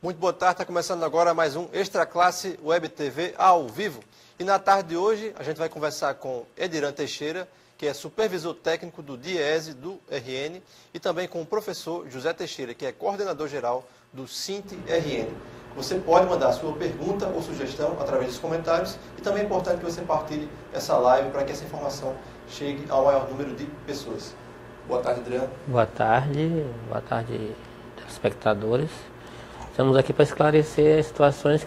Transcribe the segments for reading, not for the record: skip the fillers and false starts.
Muito boa tarde, está começando agora mais um Extra Classe Web TV ao vivo. E na tarde de hoje a gente vai conversar com Ediran Teixeira, que é supervisor técnico do DIESE do RN, e também com o professor José Teixeira, que é coordenador geral do SINT-RN. Você pode mandar sua pergunta ou sugestão através dos comentários e também é importante que você partilhe essa live para que essa informação chegue ao maior número de pessoas. Boa tarde, Adriano. Boa tarde, telespectadores. Estamos aqui para esclarecer situações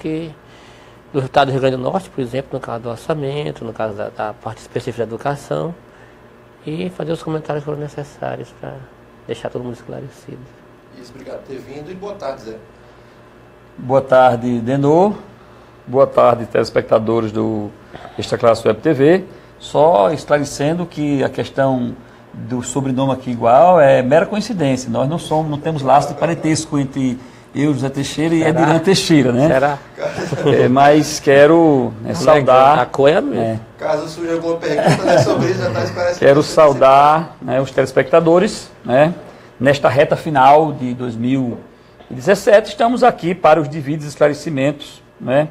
do Estado do Rio Grande do Norte, por exemplo, no caso do orçamento, no caso da parte específica da educação, e fazer os comentários que forem necessários para deixar todo mundo esclarecido. Isso, obrigado por ter vindo e boa tarde, Zé. Boa tarde, Denô. Boa tarde, telespectadores do Extra Classe Web TV. Só esclarecendo que a questão do sobrenome aqui igual é mera coincidência. Nós não temos laço de parentesco entre eu, José Teixeira, e Ediran Teixeira, né? Será? Mas quero saudar... A cor é a mesma. Caso surja alguma pergunta sobre isso, já está esclarecendo. Quero saudar os telespectadores, né? Nesta reta final de 2017, estamos aqui para os devidos esclarecimentos, né?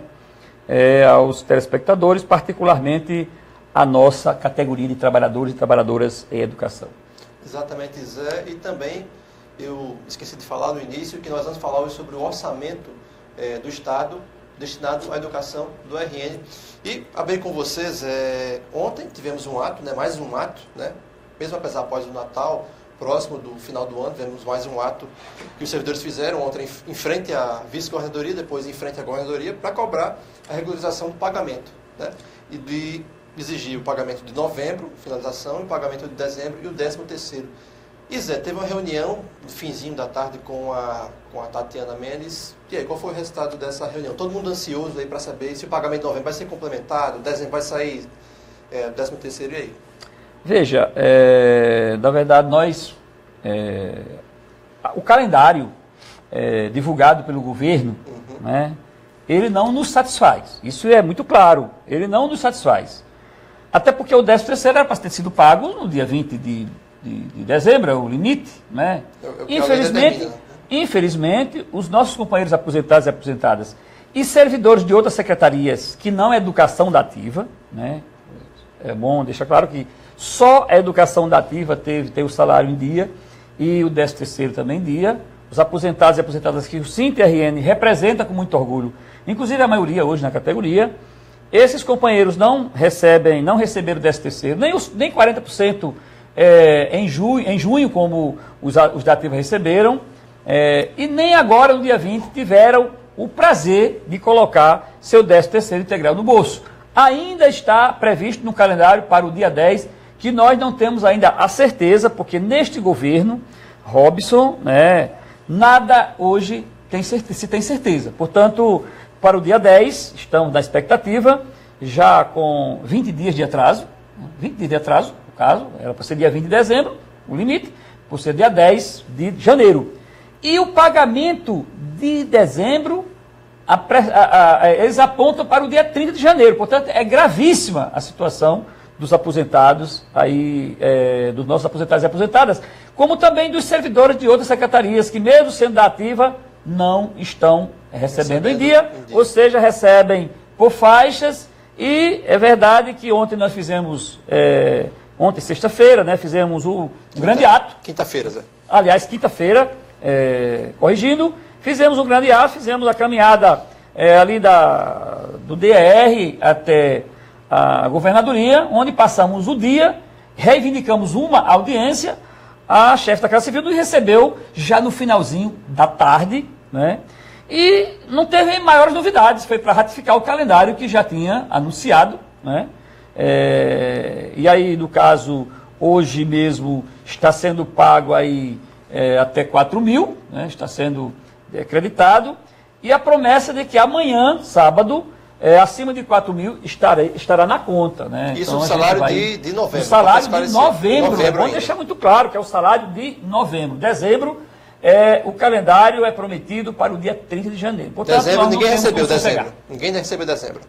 Aos telespectadores, particularmente a nossa categoria de trabalhadores e trabalhadoras em educação. Exatamente, Zé. E também, eu esqueci de falar no início, que nós vamos falar hoje sobre o orçamento do Estado destinado à educação do RN. E, abrir com vocês, ontem tivemos um ato, né, mais um ato, né, mesmo apesar após o Natal, próximo do final do ano, tivemos mais um ato que os servidores fizeram ontem em frente à vice-governadoria, depois em frente à governadoria, para cobrar a regularização do pagamento, né, e de exigir o pagamento de novembro, finalização, e o pagamento de dezembro e o 13º. E Zé, teve uma reunião no finzinho da tarde com a Tatiana Mendes. E aí, qual foi o resultado dessa reunião? Todo mundo ansioso aí para saber se o pagamento de novembro vai ser complementado, dezembro vai sair, 13º, e aí? Veja, na verdade o calendário divulgado pelo governo, né, ele não nos satisfaz. Isso é muito claro, ele não nos satisfaz. Até porque o 13º era para ter sido pago no dia 20 de dezembro, é o limite, né? Infelizmente, os nossos companheiros aposentados e aposentadas e servidores de outras secretarias que não é educação dativa, né? É bom deixar claro que só a educação dativa tem o salário em dia e o 13º também em dia. Os aposentados e aposentadas que o SINT-RN representa com muito orgulho, inclusive a maioria hoje na categoria, esses companheiros não receberam o 13º, nem 40% em junho, como os da ativa receberam, e nem agora, no dia 20, tiveram o prazer de colocar seu 13º integral no bolso. Ainda está previsto no calendário para o dia 10, que nós não temos ainda a certeza, porque neste governo, Robson, né, nada hoje se tem certeza. Portanto, para o dia 10, estamos na expectativa, já com 20 dias de atraso, no caso, era para ser dia 20 de dezembro, o limite, por ser dia 10 de janeiro. E o pagamento de dezembro, eles apontam para o dia 30 de janeiro. Portanto, é gravíssima a situação dos aposentados, dos nossos aposentados e aposentadas, como também dos servidores de outras secretarias, que mesmo sendo da ativa, não estão recebendo em dia, ou seja, recebem por faixas. E é verdade que ontem nós fizemos, sexta-feira, né, fizemos um grande ato. Quinta-feira, Zé. Aliás, quinta-feira, corrigindo, fizemos um grande ato, fizemos a caminhada ali do DER até a governadoria, onde passamos o dia, reivindicamos uma audiência, a chefe da Casa Civil nos recebeu já no finalzinho da tarde, né? E não teve maiores novidades, foi para ratificar o calendário que já tinha anunciado, né? E aí, no caso, hoje mesmo está sendo pago aí até 4 mil, né? Está sendo acreditado, e a promessa de que amanhã, sábado, acima de 4 mil estará na conta, né? Isso, então, o salário de novembro. O salário de novembro, vamos deixar muito claro que é o salário de novembro. Dezembro, o calendário é prometido para o dia 30 de janeiro. Portanto, dezembro, ninguém recebeu dezembro. Ninguém recebeu dezembro.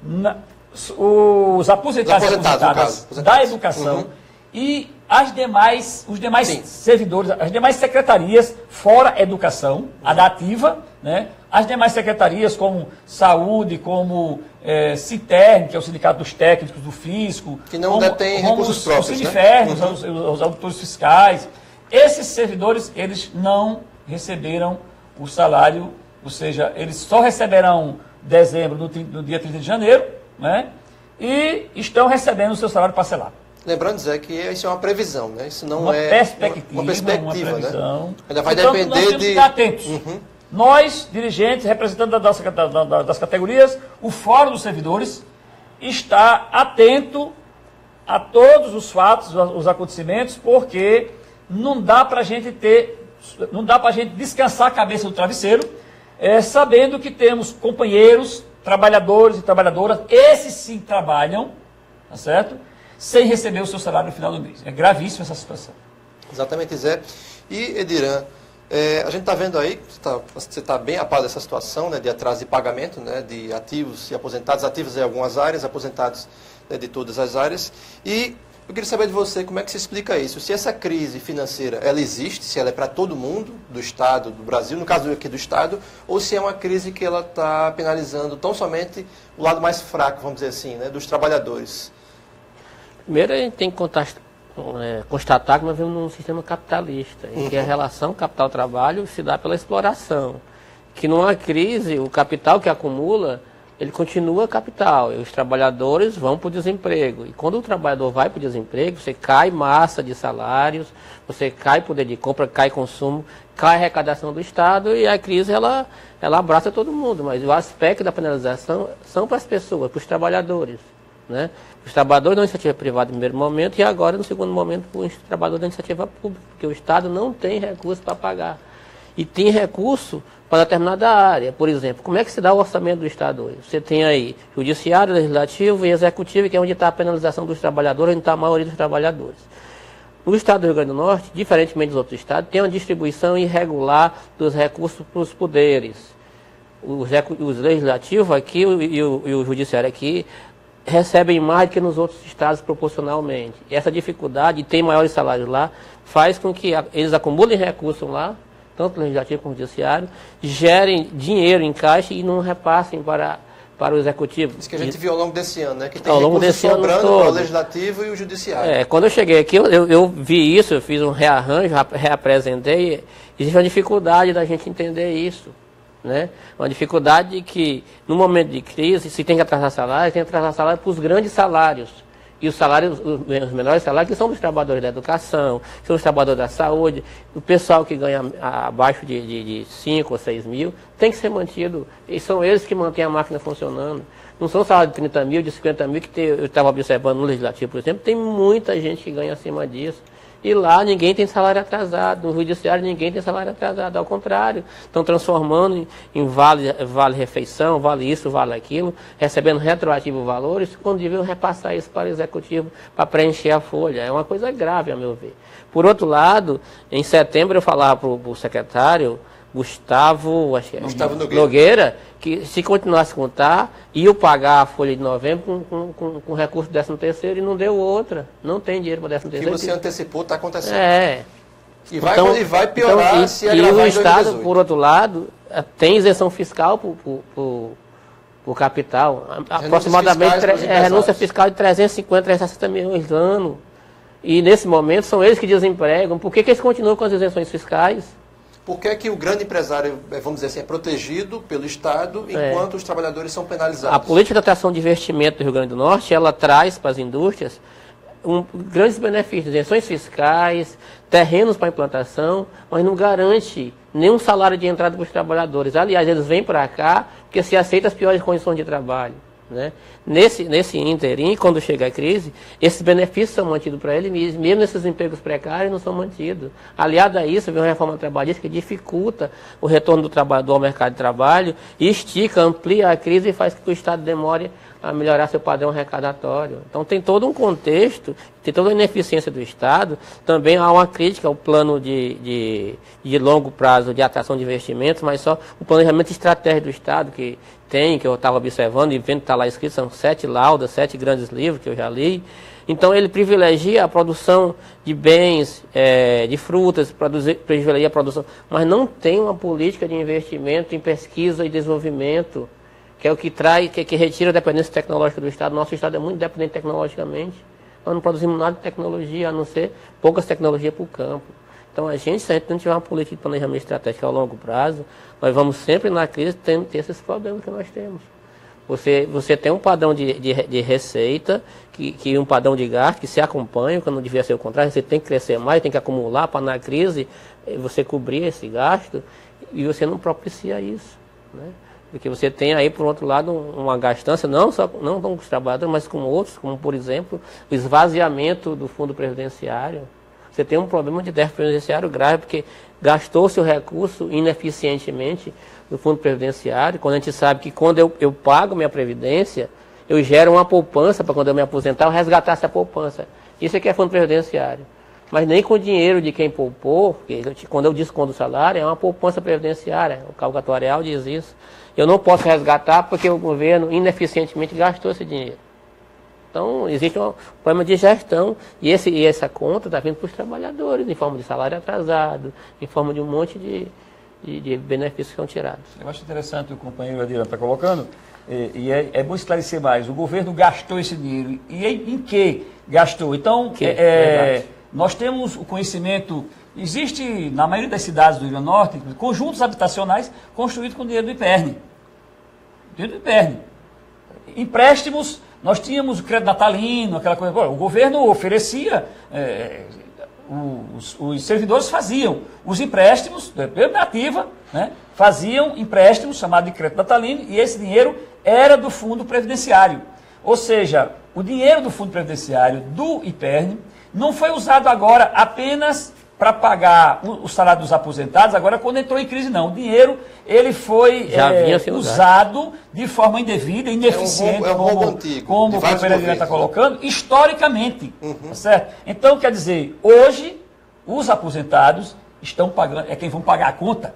Os aposentados e aposentadas da educação e os demais servidores, as demais secretarias, fora a educação, a da ativa, né? As demais secretarias, como Saúde, como CITERN, que é o Sindicato dos Técnicos do Fisco, que não detém recursos próprios, os Sinifernos, né? os auditores fiscais, esses servidores, eles não receberam o salário, ou seja, eles só receberão dezembro no dia 30 de janeiro, né? E estão recebendo o seu salário parcelado. Lembrando, Zé, que isso é uma previsão, né? Isso não uma é perspectiva, uma perspectiva, uma previsão. Né? Ainda vai então, depender nós temos que estar atentos. Nós, dirigentes, representantes das categorias, o Fórum dos Servidores está atento a todos os fatos, os acontecimentos, porque não dá para a gente descansar a cabeça do travesseiro, sabendo que temos companheiros, trabalhadores e trabalhadoras, esses sim trabalham, tá certo? Sem receber o seu salário no final do mês. É gravíssima essa situação. Exatamente, Zé. E, Ediran, a gente está vendo aí, você está bem a par dessa situação, né, de atraso de pagamento, né, de ativos e aposentados, ativos em algumas áreas, aposentados, né, de todas as áreas. E eu queria saber de você como é que se explica isso. Se essa crise financeira, ela existe, se ela é para todo mundo, do Estado, do Brasil, no caso aqui do Estado, ou se é uma crise que ela está penalizando tão somente o lado mais fraco, vamos dizer assim, né, dos trabalhadores. Primeiro, a gente tem que constatar que nós vivemos num sistema capitalista, em que a relação capital-trabalho se dá pela exploração. Que numa crise, o capital que acumula, ele continua capital, e os trabalhadores vão para o desemprego. E quando o trabalhador vai para o desemprego, você cai massa de salários, você cai poder de compra, cai consumo, cai arrecadação do Estado, e a crise ela abraça todo mundo. Mas o aspecto da penalização são para as pessoas, para os trabalhadores. Né? Os trabalhadores da iniciativa privada no primeiro momento e agora, no segundo momento, os trabalhadores da iniciativa pública, porque o Estado não tem recurso para pagar. E tem recurso para determinada área. Por exemplo, como é que se dá o orçamento do Estado hoje? Você tem aí judiciário, legislativo e executivo, que é onde está a penalização dos trabalhadores, onde está a maioria dos trabalhadores. No Estado do Rio Grande do Norte, diferentemente dos outros estados, tem uma distribuição irregular dos recursos para os poderes. Os legislativos aqui e o judiciário aqui recebem mais do que nos outros estados proporcionalmente. E essa dificuldade, tem maiores salários lá, faz com que eles acumulem recursos lá, tanto o legislativo como o judiciário, gerem dinheiro em caixa e não repassem para o executivo. Isso que a gente viu ao longo desse ano, né? Que tem ao longo desse ano sobrando todo, para o legislativo e o judiciário. Quando eu cheguei aqui, eu vi isso, eu fiz um rearranjo, reapresentei, existe uma dificuldade da gente entender isso. Né? Uma dificuldade que, no momento de crise, se tem que atrasar salário, tem que atrasar salário para os grandes salários. E os salários, os menores salários, que são dos trabalhadores da educação, que são os trabalhadores da saúde, o pessoal que ganha abaixo de 5 ou 6 mil, tem que ser mantido. E são eles que mantêm a máquina funcionando. Não são salários de 30 mil, de 50 mil, que eu estava observando no Legislativo, por exemplo, tem muita gente que ganha acima disso. E lá ninguém tem salário atrasado, no judiciário ninguém tem salário atrasado, ao contrário, estão transformando em vale refeição, vale isso, vale aquilo, recebendo retroativo valores, quando deviam repassar isso para o executivo para preencher a folha. É uma coisa grave, a meu ver. Por outro lado, em setembro eu falava para o secretário Gustavo Nogueira, que se continuasse a contar, ia pagar a folha de novembro com recurso do 13º e não deu outra. Não tem dinheiro para o 13º. O que você antecipou está acontecendo. E vai piorar se agravar em 2018. E o Estado, por outro lado, tem isenção fiscal para o capital. Aproximadamente renúncia fiscal de 350, 360 milhões de ano. E nesse momento são eles que desempregam. Por que eles continuam com as isenções fiscais? Por que é que o grande empresário, vamos dizer assim, é protegido pelo Estado, enquanto os trabalhadores são penalizados? A política de atração de investimento do Rio Grande do Norte, ela traz para as indústrias grandes benefícios, isenções fiscais, terrenos para implantação, mas não garante nenhum salário de entrada para os trabalhadores. Aliás, eles vêm para cá porque se aceitam as piores condições de trabalho. Né? Nesse ínterim, quando chega a crise, esses benefícios são mantidos para ele mesmo esses empregos precários não são mantidos. Aliado a isso, vem uma reforma trabalhista que dificulta o retorno do trabalhador ao mercado de trabalho, estica, amplia a crise e faz com que o Estado demore a melhorar seu padrão arrecadatório. Então tem todo um contexto, tem toda a ineficiência do Estado. Também há uma crítica ao plano de longo prazo de atração de investimentos, mas só o planejamento estratégico do Estado, que tem, que eu estava observando e vendo que está lá escrito, são 7 laudas, 7 grandes livros que eu já li. Então ele privilegia a produção de bens, de frutas, privilegia a produção, mas não tem uma política de investimento em pesquisa e desenvolvimento, que é o que traz, que retira a dependência tecnológica do Estado. Nosso Estado é muito dependente tecnologicamente. Nós não produzimos nada de tecnologia, a não ser poucas tecnologias para o campo. Então, se a gente não tiver uma política de planejamento estratégico a longo prazo, nós vamos sempre na crise ter esses problemas que nós temos. Você tem um padrão de receita, que um padrão de gasto que se acompanha, quando devia ser o contrário, você tem que crescer mais, tem que acumular para na crise você cobrir esse gasto, e você não propicia isso, né? Porque você tem aí, por outro lado, uma gastança, não com os trabalhadores, mas com outros, como, por exemplo, o esvaziamento do fundo previdenciário. Você tem um problema de déficit previdenciário grave, porque gastou-se o recurso ineficientemente do fundo previdenciário, quando a gente sabe que quando eu pago minha previdência, eu gero uma poupança para quando eu me aposentar, eu resgatar essa poupança. Isso é que é fundo previdenciário. Mas nem com o dinheiro de quem poupou, porque quando eu desconto o salário, é uma poupança previdenciária, o cálculo atuarial diz isso. Eu não posso resgatar porque o governo ineficientemente gastou esse dinheiro. Então, existe um problema de gestão e essa conta está vindo para os trabalhadores, em forma de salário atrasado, em forma de um monte de benefícios que são tirados. Eu acho interessante o companheiro Adriano está colocando, e é bom esclarecer mais. O governo gastou esse dinheiro, e em que gastou? Então, nós temos o conhecimento, existe na maioria das cidades do Rio Grande do Norte, conjuntos habitacionais construídos com dinheiro do IPERN. Dinheiro do IPERN. Empréstimos, nós tínhamos o crédito natalino, aquela coisa. O governo oferecia, os servidores faziam os empréstimos, da ativa, né, faziam empréstimos chamados de crédito natalino, e esse dinheiro era do fundo previdenciário. Ou seja, o dinheiro do fundo previdenciário do IPERN não foi usado agora apenas para pagar o salário dos aposentados, agora quando entrou em crise não. O dinheiro ele foi usado de forma indevida, ineficiente, como o companheiro está colocando, historicamente. Tá certo? Então, quer dizer, hoje os aposentados estão pagando, quem vão pagar a conta.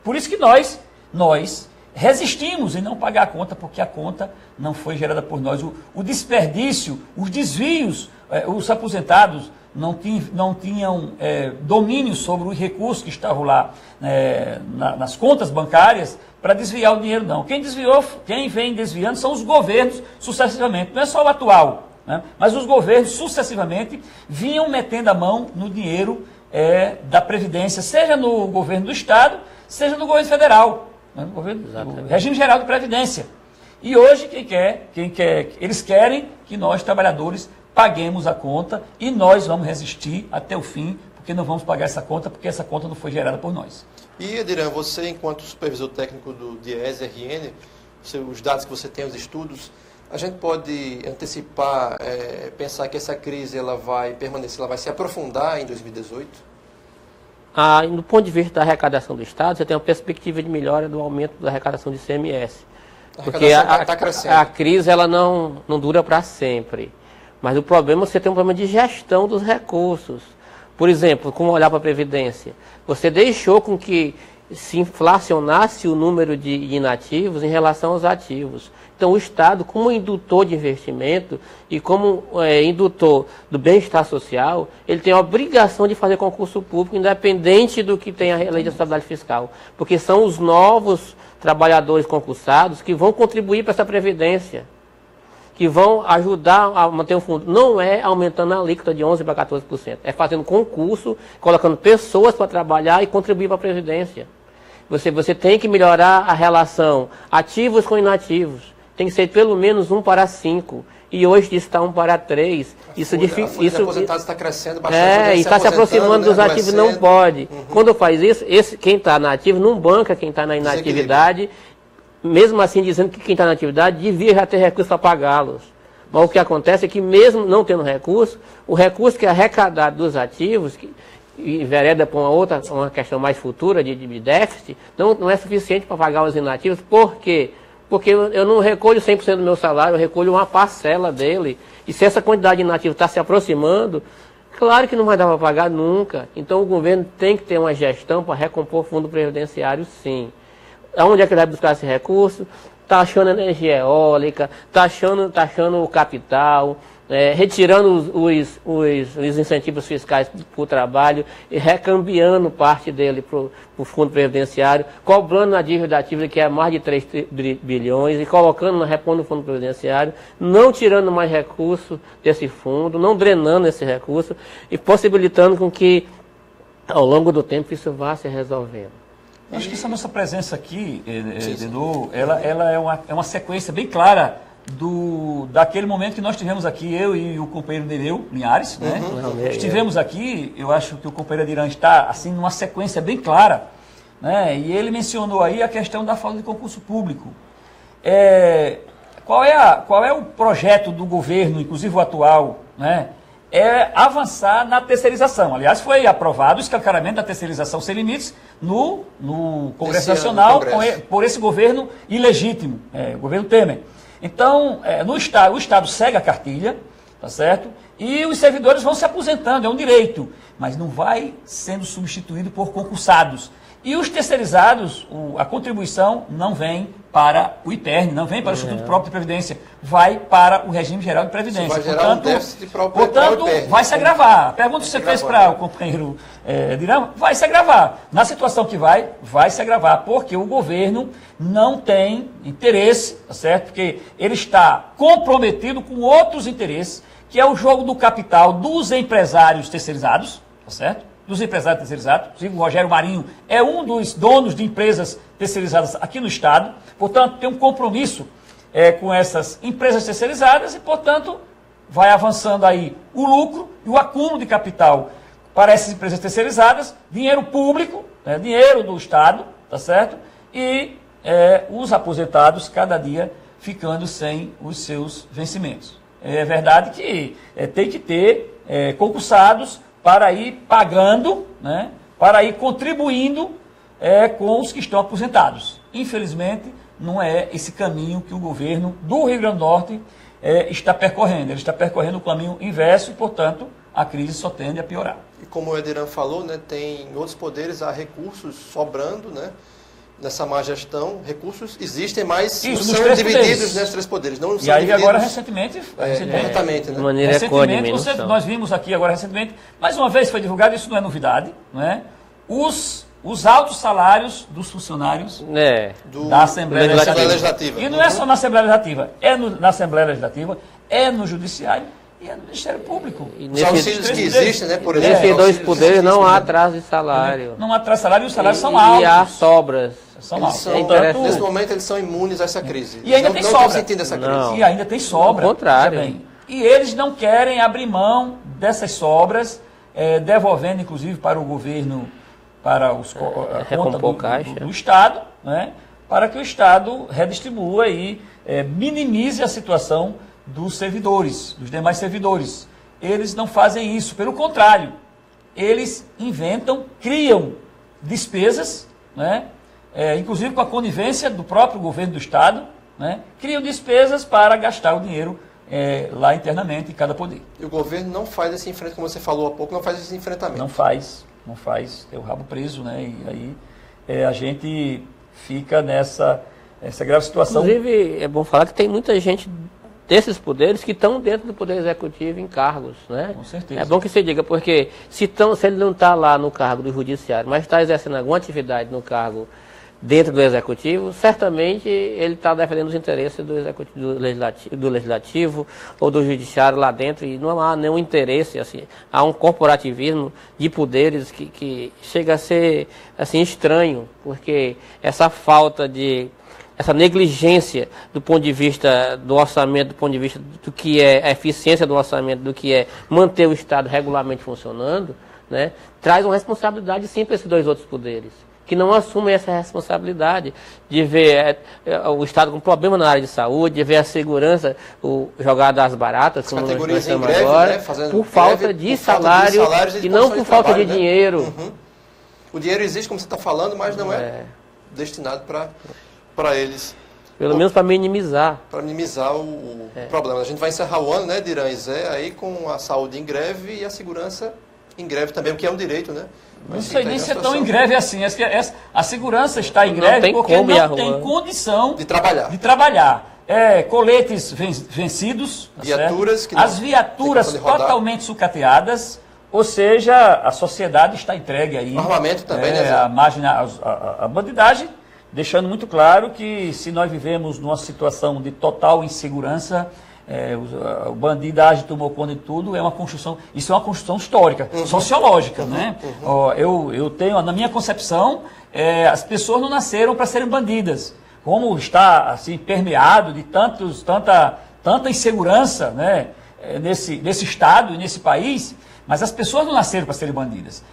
Por isso que nós resistimos em não pagar a conta, porque a conta não foi gerada por nós. O desperdício, os desvios, os aposentados não tinham domínio sobre os recursos que estavam lá nas contas bancárias para desviar o dinheiro, não. Quem vem desviando são os governos sucessivamente, não é só o atual, né? Mas os governos sucessivamente vinham metendo a mão no dinheiro da Previdência, seja no governo do Estado, seja no governo federal, né? No regime geral de Previdência. E hoje, eles querem que nós, trabalhadores, paguemos a conta, e nós vamos resistir até o fim, porque não vamos pagar essa conta, porque essa conta não foi gerada por nós. E, Ediran, você, enquanto supervisor técnico do DIEESE-RN, os dados que você tem, os estudos, a gente pode antecipar, pensar que essa crise ela vai permanecer, ela vai se aprofundar em 2018? Do ponto de vista da arrecadação do Estado, você tem uma perspectiva de melhora do aumento da arrecadação de ICMS. Porque a crise ela não dura para sempre. Mas o problema, você tem um problema de gestão dos recursos. Por exemplo, como olhar para a Previdência. Você deixou com que se inflacionasse o número de inativos em relação aos ativos. Então, o Estado, como indutor de investimento e como indutor do bem-estar social, ele tem a obrigação de fazer concurso público, independente do que tem a lei de responsabilidade fiscal. Porque são os novos trabalhadores concursados que vão contribuir para essa Previdência, que vão ajudar a manter o fundo. Não é aumentando a alíquota de 11% para 14%. É fazendo concurso, colocando pessoas para trabalhar e contribuir para a Previdência. Você tem que melhorar a relação ativos com inativos. Tem que ser pelo menos 1:5. E hoje isso está 1:3. Isso de aposentados está crescendo bastante. E está se aproximando dos ativos, não pode. Quando faz isso, quem está na ativa não banca quem está na inatividade, mesmo assim dizendo que quem está na atividade devia já ter recurso para pagá-los. Mas o que acontece é que mesmo não tendo recurso, o recurso que é arrecadado dos ativos, e vereda para uma questão mais futura de déficit, não é suficiente para pagar os inativos. Por quê? Porque eu não recolho 100% do meu salário, eu recolho uma parcela dele. E se essa quantidade de inativos está se aproximando, claro que não vai dar para pagar nunca. Então o governo tem que ter uma gestão para recompor o fundo previdenciário, sim. Aonde é que ele vai buscar esse recurso? taxando energia eólica, taxando o capital, retirando os incentivos fiscais para o trabalho e recambiando parte dele para o fundo previdenciário, cobrando a dívida ativa, que é mais de 3 bilhões, e colocando, repondo no fundo previdenciário, não tirando mais recursos desse fundo, não drenando esse recurso e possibilitando com que, ao longo do tempo, isso vá se resolvendo. Acho que essa nossa presença aqui, Edu, ela é uma sequência bem clara daquele momento que nós tivemos aqui, eu e o companheiro Nereu Linhares, né? Estivemos aqui, eu acho que o companheiro Adirã está, assim, numa sequência bem clara, né? E ele mencionou aí a questão da falta de concurso público. Qual é o projeto do governo, inclusive o atual, né? É avançar na terceirização. Aliás, foi aprovado o escancaramento da terceirização sem limites no Congresso Nacional por esse governo ilegítimo, o governo Temer. Então, o Estado segue a cartilha, tá certo? E os servidores vão se aposentando, é um direito, mas não vai sendo substituído por concursados. E os terceirizados, a contribuição não vem para o IPERN, não vem para o Instituto Próprio de Previdência, vai para o Regime Geral de Previdência. Isso vai gerar um déficit portanto, vai se agravar. A pergunta que você fez para o companheiro Dirão, vai se agravar. Na situação que vai se agravar, porque o governo não tem interesse, tá certo? Porque ele está comprometido com outros interesses, que é o jogo do capital dos empresários terceirizados, tá certo? Dos empresários terceirizados, inclusive o Rogério Marinho é um dos donos de empresas terceirizadas aqui no Estado, portanto tem um compromisso com essas empresas terceirizadas e, portanto, vai avançando aí o lucro e o acúmulo de capital para essas empresas terceirizadas, dinheiro público, dinheiro do Estado, tá certo? E os aposentados cada dia ficando sem os seus vencimentos. É verdade que tem que ter concursados para ir pagando, né, para ir contribuindo com os que estão aposentados. Infelizmente, não é esse caminho que o governo do Rio Grande do Norte está percorrendo. Ele está percorrendo o caminho inverso e, portanto, a crise só tende a piorar. E como o Edirã falou, né, tem outros poderes, há recursos sobrando, né? Nessa má gestão, recursos existem, mas não são divididos nesses 3 poderes. Não e aí agora, recentemente corretamente, né? De maneira econômica. Nós vimos aqui agora recentemente, mais uma vez foi divulgado, isso não é novidade, não é? Os altos salários dos funcionários da Assembleia Legislativa. E não é só na Assembleia Legislativa, na Assembleia Legislativa, no Judiciário e no Ministério Público. Os auxílios que existem, né, por exemplo. Nesses 2 poderes não há atraso de salário. Não há atraso de salário e os salários são altos. E há sobras. Nesse momento eles são imunes a essa crise. E ainda tem sobra. Não estão sentindo essa crise. E ainda tem sobra. Ao contrário. E eles não querem abrir mão dessas sobras, devolvendo inclusive para o governo, para os conta do Estado, né, para que o Estado redistribua e minimize a situação dos servidores, dos demais servidores. Eles não fazem isso, pelo contrário, eles inventam, criam despesas, né, inclusive com a conivência do próprio governo do Estado, né, criam despesas para gastar o dinheiro lá internamente em cada poder. E o governo não faz esse enfrentamento, como você falou há pouco, não faz esse enfrentamento. Não faz, tem o rabo preso, né, e aí a gente fica nessa grave situação. Inclusive, é bom falar que tem muita gente desses poderes que estão dentro do Poder Executivo em cargos, né? Com certeza. É bom que você diga, porque se ele não está lá no cargo do Judiciário, mas está exercendo alguma atividade no cargo dentro do Executivo, certamente ele está defendendo os interesses do Legislativo ou do Judiciário lá dentro, e não há nenhum interesse, assim, há um corporativismo de poderes que chega a ser assim, estranho, porque essa negligência do ponto de vista do orçamento, do ponto de vista do que é a eficiência do orçamento, do que é manter o Estado regularmente funcionando, né, traz uma responsabilidade sim para esses 2 outros poderes, que não assumem essa responsabilidade de ver o Estado com problema na área de saúde, de ver a segurança jogada às baratas, como nós estamos agora, né, por falta de salário e não por falta de dinheiro. Uhum. O dinheiro existe, como você está falando, mas não é destinado para eles. Pelo menos para minimizar. Para minimizar o problema. A gente vai encerrar o ano, né, Dirã e Zé, aí com a saúde em greve e a segurança em greve também, porque é um direito, né? Não sei nem se é tão em greve assim. A segurança está em greve porque não tem condição de trabalhar. Coletes vencidos, viaturas as viaturas totalmente sucateadas, ou seja, a sociedade está entregue aí. Armamento também, né? A bandidagem, deixando muito claro que se nós vivemos numa situação de total insegurança, o bandidagem tomou conta de tudo, isso é uma construção histórica, sociológica, né? Eu tenho, na minha concepção, as pessoas não nasceram para serem bandidas. Como está assim permeado de tanta insegurança, né, nesse estado e nesse país, mas as pessoas não nasceram para serem bandidas.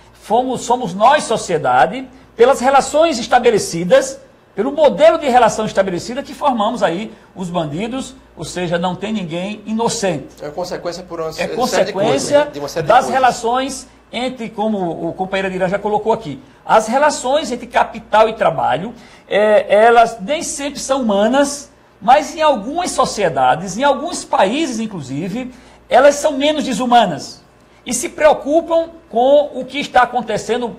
Somos nós, sociedade, pelas relações estabelecidas, pelo modelo de relação estabelecida que formamos aí os bandidos, ou seja, não tem ninguém inocente. É consequência por uma série de coisas, né? De uma série de coisas. Relações entre, como o companheiro Adirã já colocou aqui, as relações entre capital e trabalho, elas nem sempre são humanas, mas em algumas sociedades, em alguns países inclusive, elas são menos desumanas. E se preocupam com o que está acontecendo,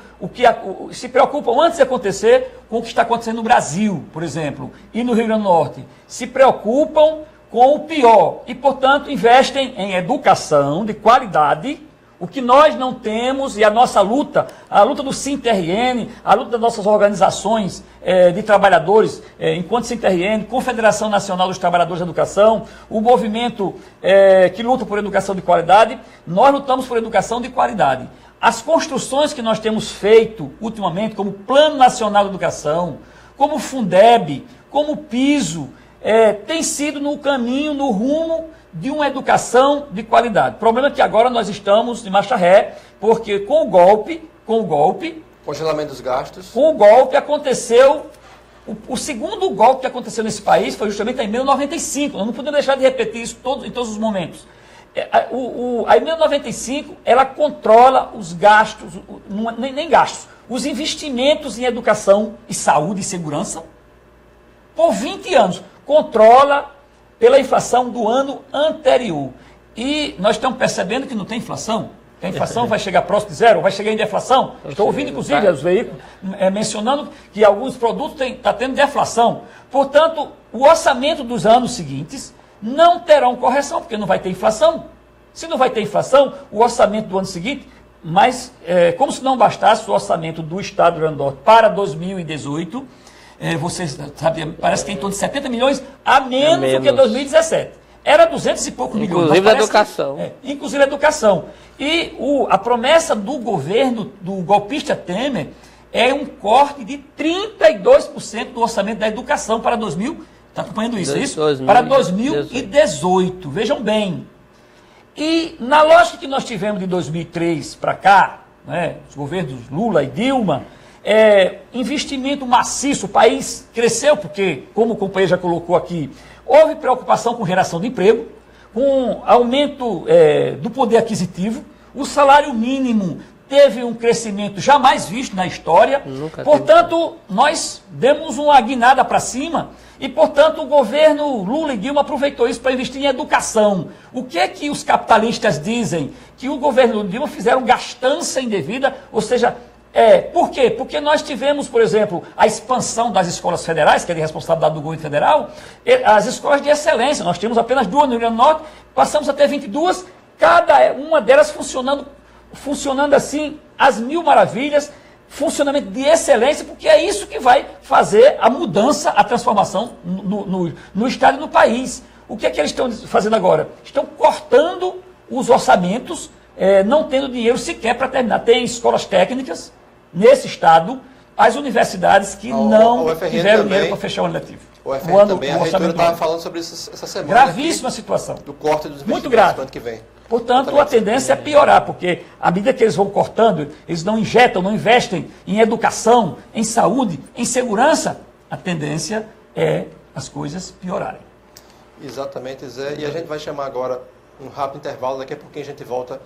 se preocupam antes de acontecer com o que está acontecendo no Brasil, por exemplo, e no Rio Grande do Norte. Se preocupam com o pior e, portanto, investem em educação de qualidade, o que nós não temos, e a nossa luta, a luta do SINTRN, a luta das nossas organizações de trabalhadores, enquanto SINTRN, Confederação Nacional dos Trabalhadores da Educação, o movimento que luta por educação de qualidade, nós lutamos por educação de qualidade. As construções que nós temos feito ultimamente, como Plano Nacional de Educação, como o Fundeb, como o Piso, tem sido no caminho, no rumo de uma educação de qualidade. O problema é que agora nós estamos de marcha ré, porque com o golpe, congelamento dos gastos, com o golpe aconteceu, o segundo golpe que aconteceu nesse país foi justamente a emenda 95, nós não podemos deixar de repetir isso em todos os momentos. A emenda 95, ela controla os gastos, nem gastos, os investimentos em educação e saúde e segurança, por 20 anos, controla pela inflação do ano anterior. E nós estamos percebendo que não tem inflação. A inflação vai chegar próximo de zero, vai chegar em deflação. Estou ouvindo, inclusive, os veículos mencionando que alguns produtos estão tendo deflação. Portanto, o orçamento dos anos seguintes não terão correção, porque não vai ter inflação. Se não vai ter inflação, o orçamento do ano seguinte, mas como se não bastasse o orçamento do Estado do Rio Grande do Norte para 2018, vocês sabem, parece que tem em torno de 70 milhões a menos do que 2017. Era 200 e poucos milhões. Inclusive a educação. Inclusive a educação. E a promessa do governo, do golpista Temer, é um corte de 32% do orçamento da educação para 2000. Está acompanhando isso? Para 2018. Vejam bem. E na lógica que nós tivemos de 2003 para cá, né, os governos Lula e Dilma, investimento maciço, o país cresceu porque, como o companheiro já colocou aqui, houve preocupação com geração de emprego, com aumento do poder aquisitivo, o salário mínimo teve um crescimento jamais visto na história, portanto, nós demos uma guinada para cima e, portanto, o governo Lula e Dilma aproveitou isso para investir em educação. O que é que os capitalistas dizem? Que o governo Lula e Dilma fizeram gastança indevida, ou seja, por quê? Porque nós tivemos, por exemplo, a expansão das escolas federais, que é de responsabilidade do governo federal, as escolas de excelência. Nós tínhamos apenas 2 no Rio Grande do Norte, passamos a ter 22, cada uma delas funcionando assim, às mil maravilhas, funcionamento de excelência, porque é isso que vai fazer a mudança, a transformação no Estado e no país. O que é que eles estão fazendo agora? Estão cortando os orçamentos, não tendo dinheiro sequer para terminar. Tem escolas técnicas nesse Estado, as universidades que não tiveram dinheiro para fechar o ano letivo. O UFRN também, a reitora estava falando sobre isso essa semana. Gravíssima situação. Do corte dos investimentos. Muito grave. Do ano que vem. Portanto, a tendência é piorar, porque à medida que eles vão cortando, eles não injetam, não investem em educação, em saúde, em segurança, a tendência é as coisas piorarem. Exatamente, Zé. E a gente vai chamar agora um rápido intervalo, daqui a pouquinho a gente volta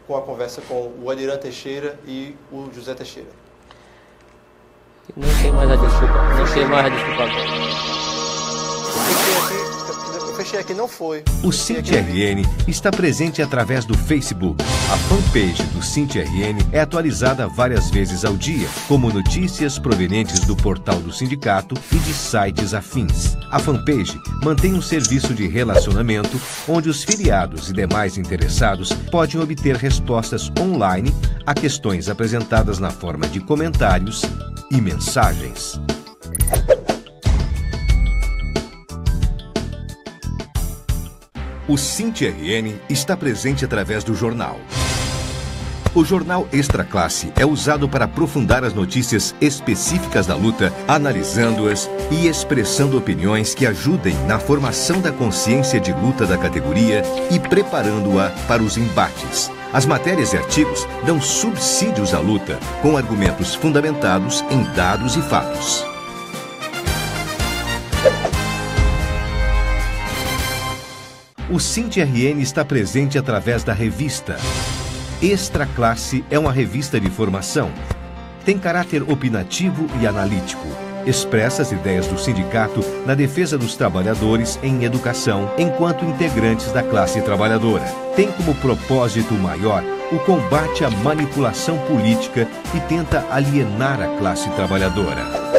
com a conversa com o Adirã Teixeira e o José Teixeira. Não tem mais a desculpa. Não tem mais a desculpa agora. fechei aqui, não foi. O SINT-RN está presente através do Facebook. A fanpage do SINT-RN é atualizada várias vezes ao dia, como notícias provenientes do portal do sindicato e de sites afins. A fanpage mantém um serviço de relacionamento onde os filiados e demais interessados podem obter respostas online a questões apresentadas na forma de comentários e mensagens. O SINT-RN está presente através do jornal. O jornal Extra Classe é usado para aprofundar as notícias específicas da luta, analisando-as e expressando opiniões que ajudem na formação da consciência de luta da categoria e preparando-a para os embates. As matérias e artigos dão subsídios à luta, com argumentos fundamentados em dados e fatos. O SINT-RN está presente através da revista. Extra Classe é uma revista de formação. Tem caráter opinativo e analítico. Expressa as ideias do sindicato na defesa dos trabalhadores em educação, enquanto integrantes da classe trabalhadora. Tem como propósito maior o combate à manipulação política e tenta alienar a classe trabalhadora.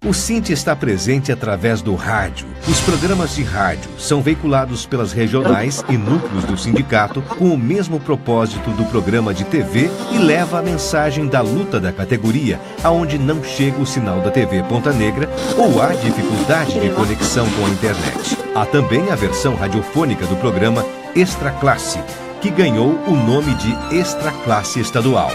O SINT está presente através do rádio. Os programas de rádio são veiculados pelas regionais e núcleos do sindicato com o mesmo propósito do programa de TV e leva a mensagem da luta da categoria, aonde não chega o sinal da TV Ponta Negra ou há dificuldade de conexão com a internet. Há também a versão radiofônica do programa Extra Classe, que ganhou o nome de Extra Classe Estadual.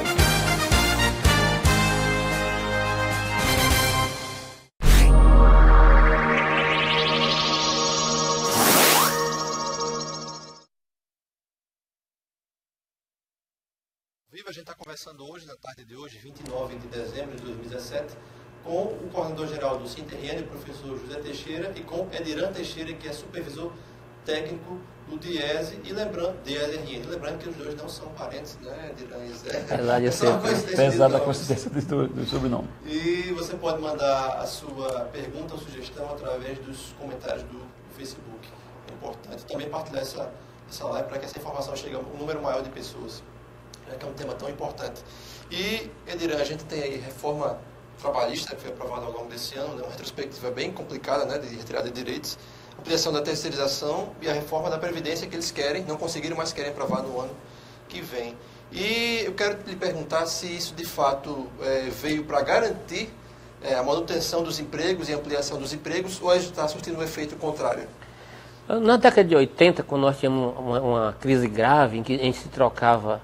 A gente está conversando hoje, na tarde de hoje, 29 de dezembro de 2017, com o coordenador-geral do SINT-RN, o professor José Teixeira, e com Ediran Teixeira, que é supervisor técnico do DIESE, e DIESE-RN. Lembrando que os dois não são parentes, né, Ediran e Zé? Apesar da coincidência do sobrenome. E você pode mandar a sua pergunta ou sugestão através dos comentários do Facebook. É importante também partilhar essa live para que essa informação chegue a um número maior de pessoas, que é um tema tão importante. E, Ediran, a gente tem aí reforma trabalhista, que foi aprovada ao longo desse ano, né, uma retrospectiva bem complicada, né, de retirada de direitos, ampliação da terceirização e a reforma da Previdência que eles querem, não conseguiram, mas querem aprovar no ano que vem. E eu quero lhe perguntar se isso, de fato, veio para garantir a manutenção dos empregos e ampliação dos empregos, ou está surtindo um efeito contrário? Na década de 80, quando nós tínhamos uma crise grave, em que a gente se trocava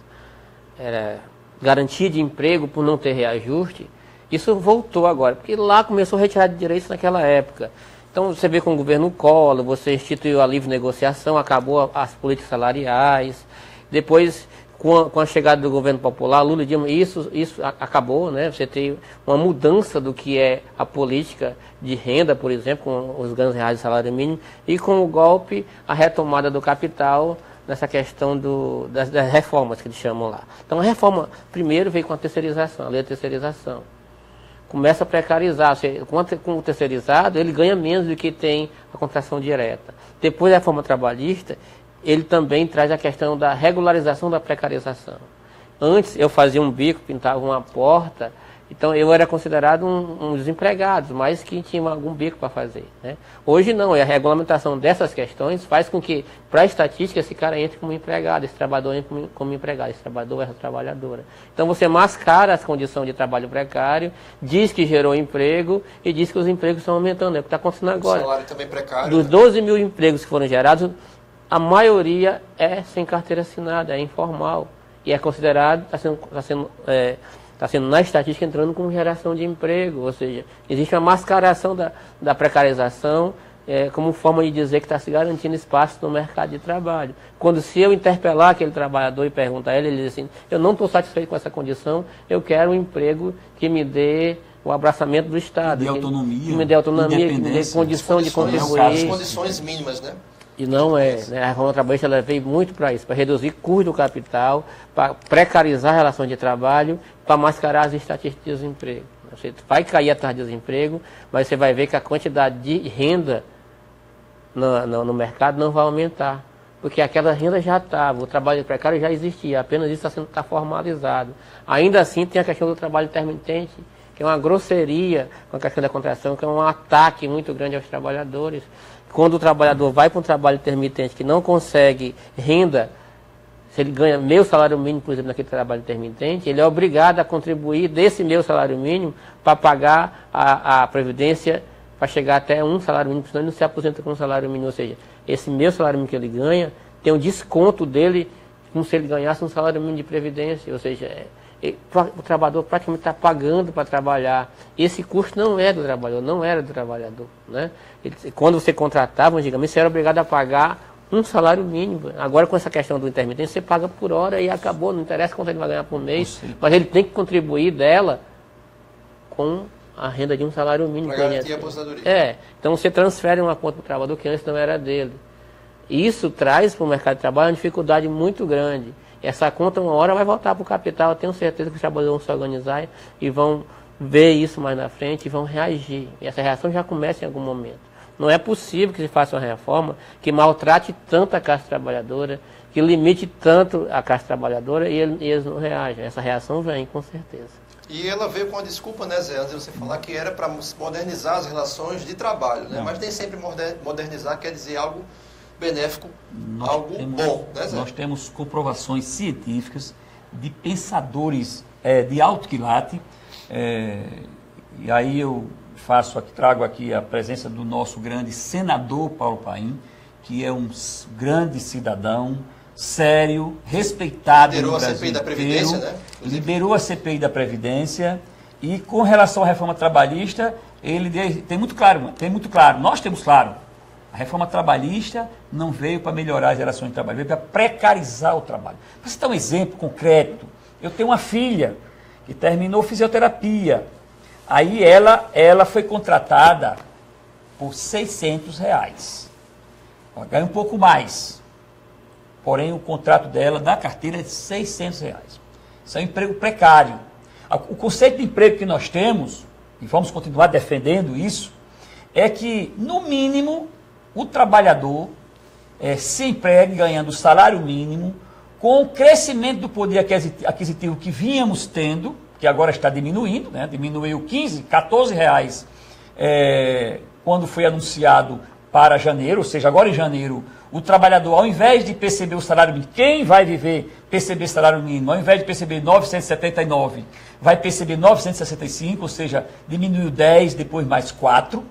garantia de emprego por não ter reajuste, isso voltou agora, porque lá começou a retirar de direitos naquela época. Então você vê com o governo Collor, você instituiu a livre negociação, acabou as políticas salariais, depois com a chegada do governo popular, Lula e Dilma, isso acabou, né? Você tem uma mudança do que é a política de renda, por exemplo, com os ganhos reais de salário mínimo, e com o golpe, a retomada do capital, nessa questão das reformas que eles chamam lá. Então a reforma primeiro veio com a terceirização, a lei da terceirização. Começa a precarizar, com o terceirizado ele ganha menos do que tem a contratação direta. Depois da reforma trabalhista, ele também traz a questão da regularização da precarização. Antes eu fazia um bico, pintava uma porta, então eu era considerado um desempregado, mas que tinha algum bico para fazer, né? Hoje não, a regulamentação dessas questões faz com que, para a estatística, esse cara entre como empregado, esse trabalhador entre como empregado, esse trabalhador, essa trabalhadora. Então você mascara as condições de trabalho precário, diz que gerou emprego e diz que os empregos estão aumentando. É o que está acontecendo agora. O salário também precário. Dos 12 mil empregos que foram gerados, a maioria é sem carteira assinada, é informal. E é considerado, está sendo na estatística entrando com geração de emprego, ou seja, existe uma mascaração da precarização como forma de dizer que está se garantindo espaço no mercado de trabalho. Quando se eu interpelar aquele trabalhador e perguntar a ele, ele diz assim, eu não estou satisfeito com essa condição, eu quero um emprego que me dê o abraçamento do Estado, que me dê autonomia, que me dê condição de contribuir. As condições mínimas, né? E não é, né? A reforma trabalhista ela veio muito para isso, para reduzir custo do capital, para precarizar a relação de trabalho, para mascarar as estatísticas de desemprego. Você vai cair a taxa de desemprego, mas você vai ver que a quantidade de renda no mercado não vai aumentar. Porque aquela renda já estava, o trabalho precário já existia, apenas isso está formalizado. Ainda assim tem a questão do trabalho intermitente, que é uma grosseria com a questão da contratação, que é um ataque muito grande aos trabalhadores. Quando o trabalhador vai para um trabalho intermitente que não consegue renda, se ele ganha meio salário mínimo, por exemplo, naquele trabalho intermitente, ele é obrigado a contribuir desse meio salário mínimo para pagar a previdência, para chegar até um salário mínimo, senão ele não se aposenta com um salário mínimo. Ou seja, esse meio salário mínimo que ele ganha, tem um desconto dele, como se ele ganhasse um salário mínimo de previdência. Ou seja, o trabalhador praticamente está pagando para trabalhar. Esse custo não é do trabalhador, não era do trabalhador. Né? Quando você contratava, antigamente, você era obrigado a pagar um salário mínimo. Agora, com essa questão do intermitente, você paga por hora e acabou. Não interessa quanto ele vai ganhar por mês, mas ele tem que contribuir dela com a renda de um salário mínimo. Para garantir a aposentadoria. Então você transfere uma conta para o trabalhador que antes não era dele. E isso traz para o mercado de trabalho uma dificuldade muito grande. Essa conta uma hora vai voltar para o capital. Eu tenho certeza que os trabalhadores vão se organizar e vão ver isso mais na frente e vão reagir. E essa reação já começa em algum momento. Não é possível que se faça uma reforma que maltrate tanto a classe trabalhadora, que limite tanto a classe trabalhadora e eles não reagem. Essa reação vem, com certeza. E ela veio com a desculpa, né, Zé, antes de você falar que era para modernizar as relações de trabalho, né? Mas nem sempre modernizar quer dizer algo benéfico, bom, né, Zé? Nós temos comprovações científicas de pensadores de alto quilate, e aí eu trago aqui a presença do nosso grande senador Paulo Paim, que é um grande cidadão, sério, respeitado no Brasil inteiro. Liderou a CPI da Previdência, né? Liderou a CPI da Previdência, e com relação à reforma trabalhista, ele tem muito claro, nós temos claro, a reforma trabalhista não veio para melhorar as relações de trabalho, veio para precarizar o trabalho. Para citar um exemplo concreto, eu tenho uma filha que terminou fisioterapia, aí ela foi contratada por R$600, ela ganha um pouco mais. Porém, o contrato dela, da carteira, é de R$600. Isso é um emprego precário. O conceito de emprego que nós temos, e vamos continuar defendendo isso, é que, no mínimo, o trabalhador se empregue ganhando o salário mínimo, com o crescimento do poder aquisitivo que vínhamos tendo, que agora está diminuindo, né? Diminuiu R$15, R$14, quando foi anunciado para janeiro, ou seja, agora em janeiro, o trabalhador, ao invés de perceber o salário mínimo, quem vai perceber salário mínimo, ao invés de perceber 979, vai perceber 965, ou seja, diminuiu 10, depois mais 4,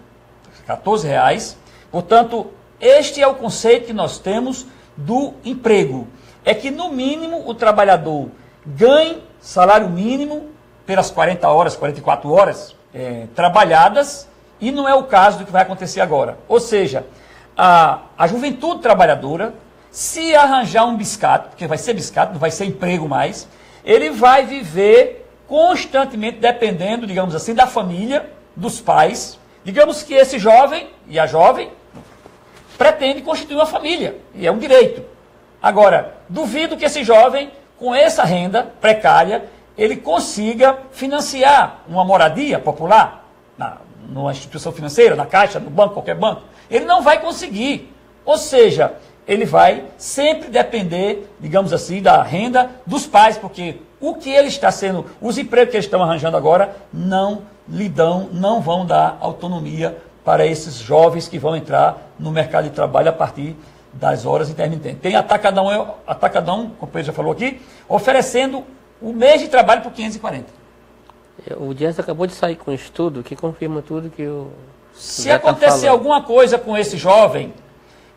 R$14. Portanto, este é o conceito que nós temos do emprego. É que, no mínimo, o trabalhador ganhe salário mínimo pelas 40 horas, 44 horas trabalhadas, e não é o caso do que vai acontecer agora. Ou seja, a juventude trabalhadora, se arranjar um biscate, porque vai ser biscate, não vai ser emprego mais, ele vai viver constantemente dependendo, digamos assim, da família, dos pais. Digamos que esse jovem e a jovem pretende constituir uma família, e é um direito. Agora, duvido que esse jovem, com essa renda precária, ele consiga financiar uma moradia popular, numa instituição financeira, na Caixa, no banco, qualquer banco. Ele não vai conseguir. Ou seja, ele vai sempre depender, digamos assim, da renda dos pais, porque o que ele está sendo, os empregos que eles estão arranjando agora, não vão dar autonomia para esses jovens que vão entrar no mercado de trabalho a partir das horas intermitentes. Tem Atacadão, como o Pedro já falou aqui, oferecendo o mês de trabalho por 540. O Dias acabou de sair com um estudo que confirma tudo que o... Se acontecer alguma coisa com esse jovem,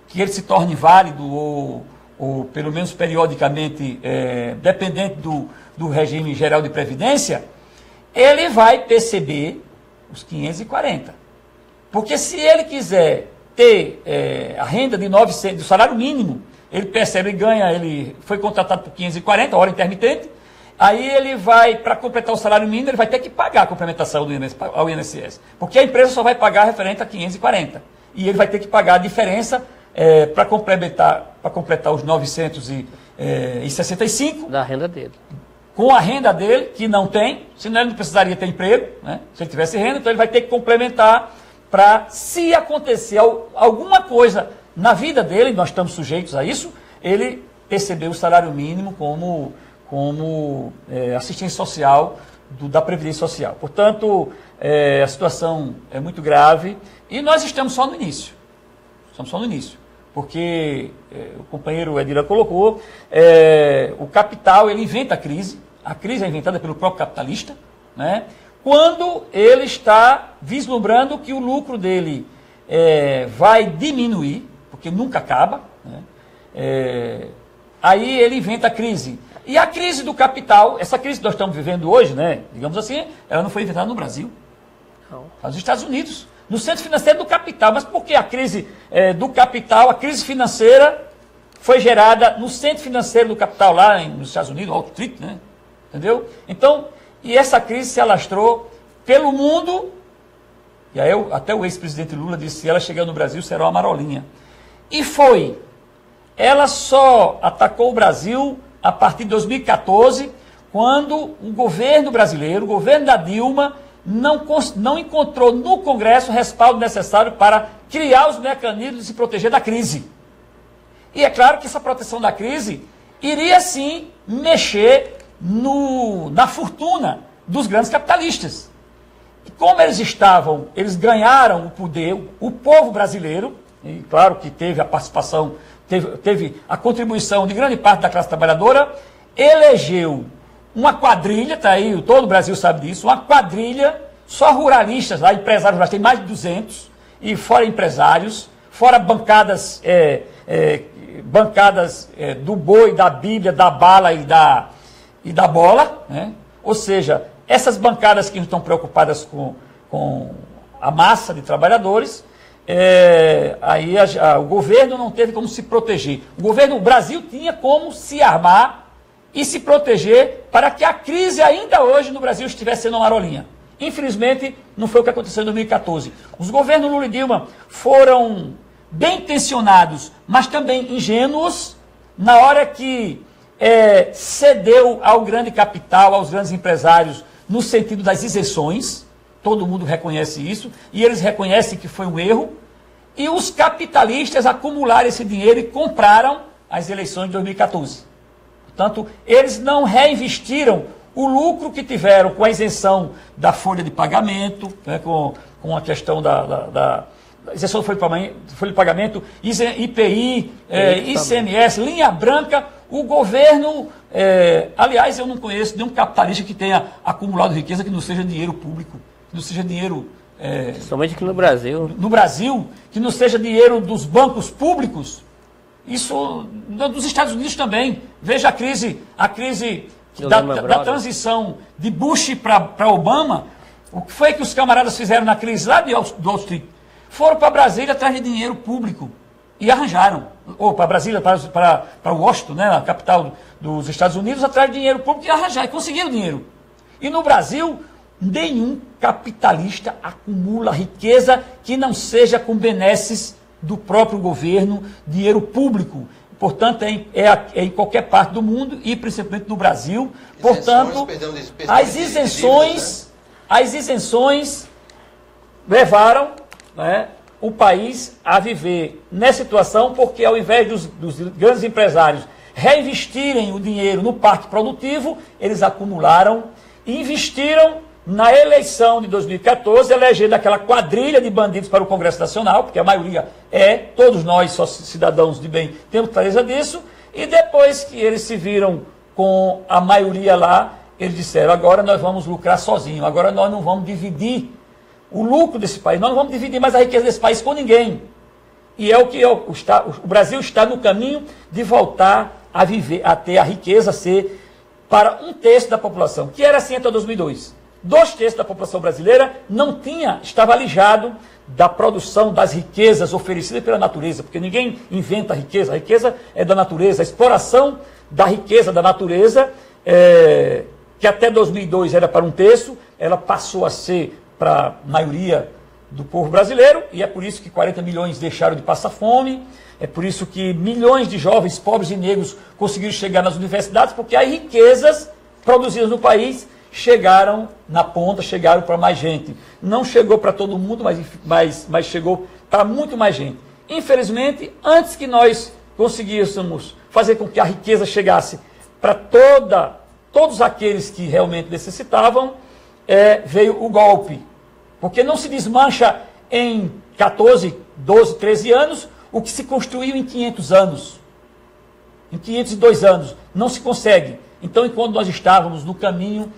que ele se torne válido ou pelo menos periodicamente dependente do regime geral de previdência, ele vai perceber os 540. Porque se ele quiser ter a renda de 900, do salário mínimo, ele percebe, ele foi contratado por 540, hora intermitente, aí ele vai, para completar o salário mínimo, ele vai ter que pagar a complementação ao INSS. Porque a empresa só vai pagar referente a 540. E ele vai ter que pagar a diferença para completar os 965 da renda dele. com a renda dele, que não tem, senão ele não precisaria ter emprego, né? Se ele tivesse renda, então ele vai ter que complementar para, se acontecer alguma coisa na vida dele, nós estamos sujeitos a isso, ele receber o salário mínimo como assistência social da Previdência Social. Portanto, a situação é muito grave e nós estamos só no início. Estamos só no início. Porque o companheiro Edira colocou, o capital ele inventa a crise é inventada pelo próprio capitalista, né? Quando ele está vislumbrando que o lucro dele vai diminuir, porque nunca acaba, né? Aí ele inventa a crise. E a crise do capital, essa crise que nós estamos vivendo hoje, né, digamos assim, ela não foi inventada no Brasil, nos Estados Unidos, no centro financeiro do capital. Mas por que a crise do capital, a crise financeira foi gerada no centro financeiro do capital, lá nos Estados Unidos, Wall Street, né? Entendeu? Então, e essa crise se alastrou pelo mundo, e aí até o ex-presidente Lula disse, se ela chegar no Brasil, será uma marolinha. E foi. Ela só atacou o Brasil a partir de 2014, quando o governo brasileiro, o governo da Dilma, não encontrou no Congresso o respaldo necessário para criar os mecanismos de se proteger da crise. E é claro que essa proteção da crise iria sim mexer na fortuna dos grandes capitalistas. E como eles ganharam o poder, o povo brasileiro, e claro que teve a participação, teve a contribuição de grande parte da classe trabalhadora, elegeu uma quadrilha, está aí, todo o Brasil sabe disso, uma quadrilha, só ruralistas lá, empresários, mas tem mais de 200, e fora empresários, fora bancadas, do boi, da Bíblia, da bala e da bola, né? Ou seja, essas bancadas que não estão preocupadas com a massa de trabalhadores, aí o governo não teve como se proteger. O Brasil tinha como se armar e se proteger para que a crise ainda hoje no Brasil estivesse sendo uma marolinha. Infelizmente, não foi o que aconteceu em 2014. Os governos Lula e Dilma foram bem intencionados, mas também ingênuos, na hora que cedeu ao grande capital, aos grandes empresários, no sentido das isenções. Todo mundo reconhece isso, e eles reconhecem que foi um erro, e os capitalistas acumularam esse dinheiro e compraram as eleições de 2014. Portanto, eles não reinvestiram o lucro que tiveram com a isenção da folha de pagamento, né, com a questão da isenção da folha de pagamento, IPI, ICMS, linha branca. O governo, aliás, eu não conheço nenhum capitalista que tenha acumulado riqueza que não seja dinheiro público, que não seja dinheiro... somente aqui no Brasil. No Brasil, que não seja dinheiro dos bancos públicos. Isso, dos Estados Unidos também. Veja a crise da transição de Bush para Obama. O que foi que os camaradas fizeram na crise lá de Wall Street? Foram para Brasília atrás de dinheiro público e arranjaram. Ou para Brasília, para Washington, né, a capital dos Estados Unidos, atrás de dinheiro público e arranjaram, e conseguiram dinheiro. E no Brasil, nenhum capitalista acumula riqueza que não seja com benesses do próprio governo, dinheiro público. Portanto, é em qualquer parte do mundo e principalmente no Brasil. Portanto, as isenções levaram, né, o país a viver nessa situação, porque ao invés dos grandes empresários reinvestirem o dinheiro no parque produtivo, eles acumularam e investiram na eleição de 2014, elegendo aquela quadrilha de bandidos para o Congresso Nacional, porque a maioria todos nós, só cidadãos de bem, temos clareza disso, e depois que eles se viram com a maioria lá, eles disseram, agora nós vamos lucrar sozinhos, agora nós não vamos dividir o lucro desse país, nós não vamos dividir mais a riqueza desse país com ninguém. E é o que o Brasil está no caminho de voltar a viver, a ter a riqueza ser para 1/3 da população, que era assim até 2002. 2/3 da população brasileira estava alijado da produção das riquezas oferecidas pela natureza, porque ninguém inventa a riqueza é da natureza, a exploração da riqueza da natureza, que até 2002 era para 1/3, ela passou a ser para a maioria do povo brasileiro, e é por isso que 40 milhões deixaram de passar fome, é por isso que milhões de jovens pobres e negros conseguiram chegar nas universidades, porque as riquezas produzidas no país chegaram na ponta, chegaram para mais gente. Não chegou para todo mundo, mas chegou para muito mais gente. Infelizmente, antes que nós conseguíssemos fazer com que a riqueza chegasse para todos aqueles que realmente necessitavam, veio o golpe. Porque não se desmancha em 14, 12, 13 anos o que se construiu em 500 anos. Em 502 anos. Não se consegue. Então, enquanto nós estávamos no caminho,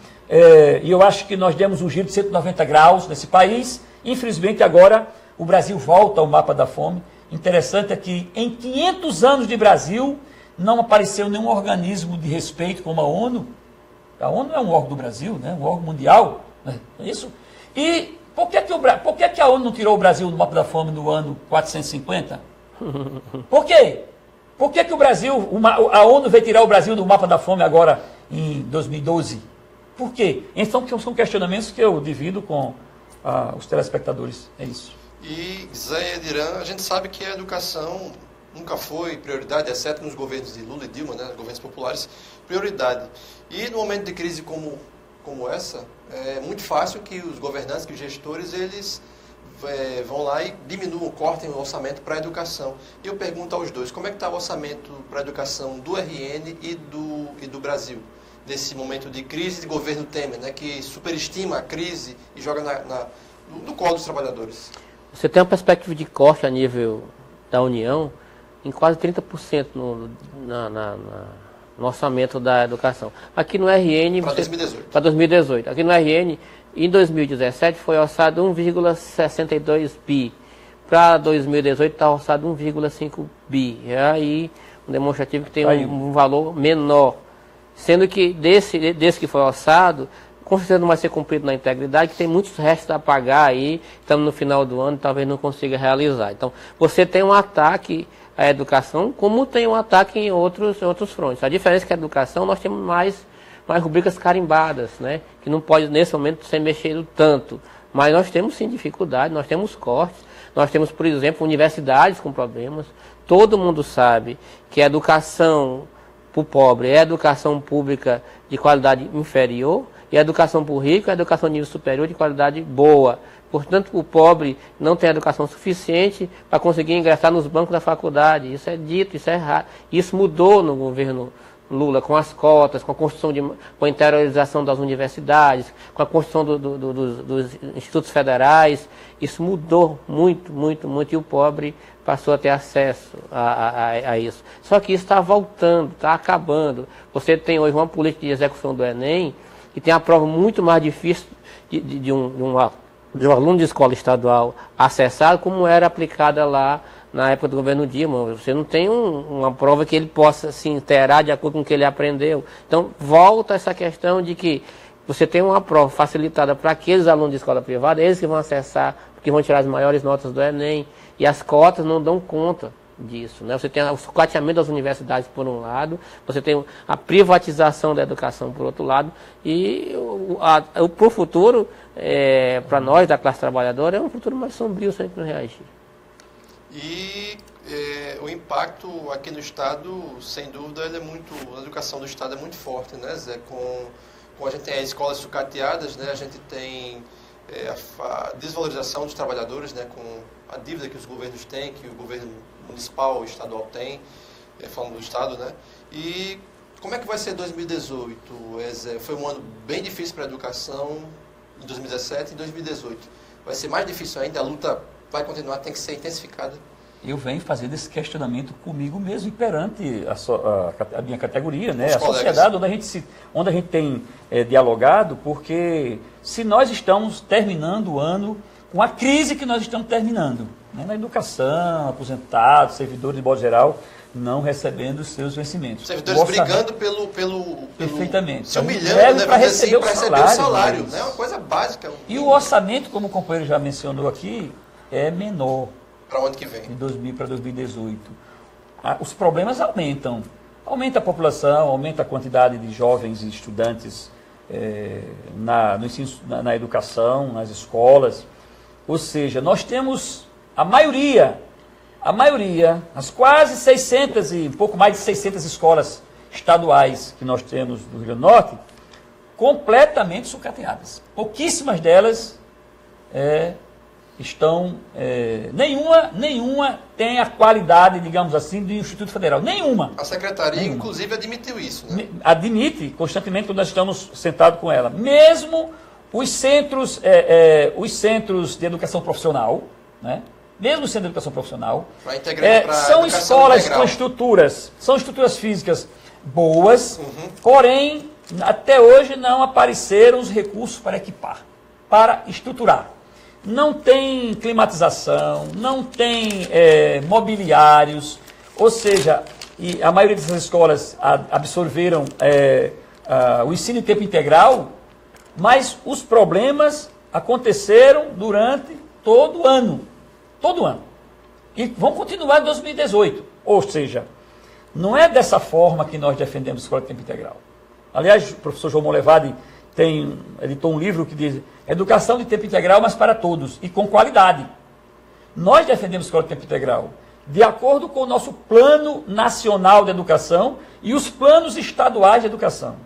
e eu acho que nós demos um giro de 190 graus nesse país, infelizmente agora o Brasil volta ao mapa da fome. Interessante é que em 500 anos de Brasil não apareceu nenhum organismo de respeito como a ONU. A ONU é um órgão do Brasil, né? Um órgão mundial, né? É isso? E por que a ONU não tirou o Brasil do mapa da fome no ano 450? Por quê? Por que o Brasil, a ONU veio tirar o Brasil do mapa da fome agora em 2012? Por quê? Então são questionamentos que eu divido com os telespectadores. É isso. E, Zé Ediran, a gente sabe que a educação nunca foi prioridade, exceto nos governos de Lula e Dilma, né, governos populares, prioridade. E no momento de crise como essa, é muito fácil que os governantes, que os gestores, eles vão lá e diminuam, cortem o orçamento para a educação. E eu pergunto aos dois, como é que está o orçamento para a educação do RN e do Brasil? Desse momento de crise de governo Temer, né, que superestima a crise e joga no colo dos trabalhadores. Você tem uma perspectiva de corte a nível da União em quase 30% no orçamento da educação. Aqui no RN... Para 2018. Para 2018. Aqui no RN, em 2017, foi orçado 1,62 bi. Para 2018, está orçado 1,5 bi. É aí um demonstrativo que tem um valor menor. Sendo que desse que foi orçado, com certeza não vai ser cumprido na integridade, que tem muitos restos a pagar aí, estamos no final do ano, talvez não consiga realizar. Então, você tem um ataque à educação, como tem um ataque em outros frontes. A diferença é que a educação, nós temos mais rubricas carimbadas, né, que não pode, nesse momento, ser mexido tanto. Mas nós temos, sim, dificuldade, nós temos cortes, nós temos, por exemplo, universidades com problemas. Todo mundo sabe que a educação para o pobre é a educação pública de qualidade inferior, e a educação para o rico é a educação de nível superior de qualidade boa. Portanto, o pobre não tem educação suficiente para conseguir ingressar nos bancos da faculdade. Isso é dito, isso é errado. Isso mudou no governo Lula, com as cotas, com a construção com a interiorização das universidades, com a construção dos institutos federais. Isso mudou muito, muito, muito, e o pobre passou a ter acesso a isso. Só que isso está voltando, está acabando. Você tem hoje uma política de execução do Enem, que tem a prova muito mais difícil de um aluno de escola estadual acessar, como era aplicada lá na época do governo Dilma. Você não tem uma prova que ele possa se inteirar de acordo com o que ele aprendeu. Então, volta essa questão de que você tem uma prova facilitada para aqueles alunos de escola privada, eles que vão acessar, porque vão tirar as maiores notas do Enem, e as cotas não dão conta disso, né? Você tem o sucateamento das universidades por um lado, você tem a privatização da educação por outro lado, e para o futuro, para nós da classe trabalhadora, é um futuro mais sombrio se a gente não reagir. E o impacto aqui no Estado, sem dúvida, a educação do Estado é muito forte, né, Zé? Com a gente tem as escolas sucateadas, né? A gente tem a desvalorização dos trabalhadores, né? Com a dívida que os governos têm, que o governo municipal, estadual tem, falando do Estado, né? E como é que vai ser 2018, Zé? Foi um ano bem difícil para a educação em 2017 e 2018. Vai ser mais difícil ainda, a luta vai continuar, tem que ser intensificada. Eu venho fazendo esse questionamento comigo mesmo e perante a minha categoria, né? A sociedade onde a gente tem dialogado, porque se nós estamos terminando o ano com a crise que nós estamos terminando, né? Na educação, aposentados, servidores de modo geral, não recebendo os seus vencimentos. Servidores brigando pelo perfeitamente. Se humilhando, né, para receber o salário. Né? É uma coisa básica. E o orçamento, como o companheiro já mencionou aqui, é menor. Para onde que vem? De 2000 para 2018. Os problemas aumentam. Aumenta a população, aumenta a quantidade de jovens e estudantes no ensino, na educação, nas escolas. Ou seja, nós temos a maioria, as quase 600 e um pouco mais de 600 escolas estaduais que nós temos no Rio Grande do Norte, completamente sucateadas. Pouquíssimas delas estão... nenhuma tem a qualidade, digamos assim, do Instituto Federal. Nenhuma. A Secretaria, inclusive, admitiu isso, né? Admite constantemente quando nós estamos sentados com ela. Mesmo os centros de educação profissional, né? Mesmo sendo educação profissional, são escolas com são estruturas físicas boas, porém, até hoje não apareceram os recursos para equipar, para estruturar. Não tem climatização, não tem mobiliários, ou seja, e a maioria dessas escolas absorveram o ensino em tempo integral, mas os problemas aconteceram durante todo o ano. Todo ano. E vão continuar em 2018. Ou seja, não é dessa forma que nós defendemos a escola de tempo integral. Aliás, o professor João Molevade editou um livro que diz Educação de Tempo Integral, mas para todos, e com qualidade. Nós defendemos a escola de tempo integral de acordo com o nosso Plano Nacional de Educação e os planos estaduais de educação.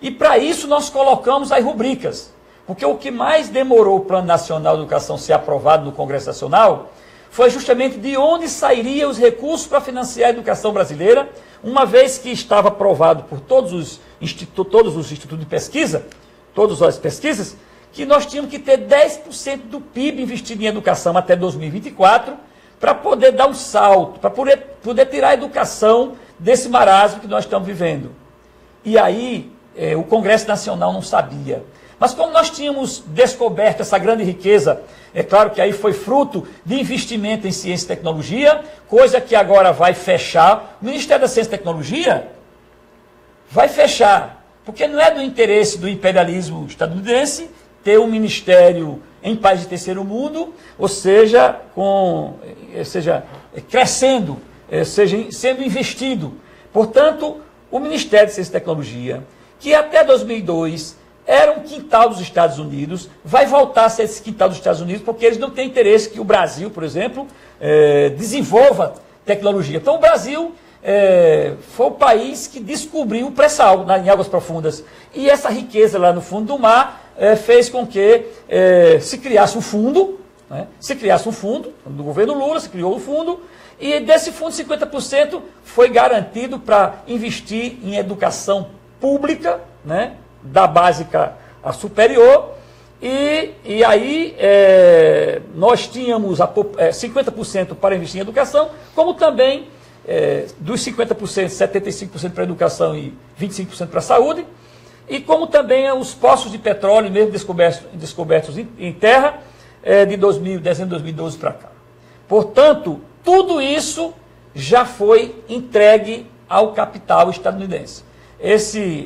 E para isso nós colocamos as rubricas. Porque o que mais demorou o Plano Nacional de Educação ser aprovado no Congresso Nacional foi justamente de onde sairiam os recursos para financiar a educação brasileira, uma vez que estava aprovado por todos os institutos de pesquisa, todas as pesquisas, que nós tínhamos que ter 10% do PIB investido em educação até 2024, para poder dar um salto, para poder tirar a educação desse marasmo que nós estamos vivendo. E aí, o Congresso Nacional não sabia. Mas como nós tínhamos descoberto essa grande riqueza, é claro que aí foi fruto de investimento em ciência e tecnologia, coisa que agora vai fechar. O Ministério da Ciência e Tecnologia vai fechar, porque não é do interesse do imperialismo estadunidense ter um ministério em países de terceiro mundo, ou seja, crescendo, sendo investido. Portanto, o Ministério da Ciência e Tecnologia, que até 2002... era um quintal dos Estados Unidos, vai voltar a ser esse quintal dos Estados Unidos, porque eles não têm interesse que o Brasil, por exemplo, desenvolva tecnologia. Então o Brasil foi o país que descobriu o pré-sal em águas profundas. E essa riqueza lá no fundo do mar fez com que se criasse um fundo, né? Do governo Lula, se criou um fundo, e desse fundo 50% foi garantido para investir em educação pública, né? Da básica a superior, e aí nós tínhamos 50% para investir em educação, como também dos 50%, 75% para educação e 25% para a saúde, e como também os poços de petróleo, mesmo descobertos em terra, de dezembro de 2012 para cá. Portanto, tudo isso já foi entregue ao capital estadunidense.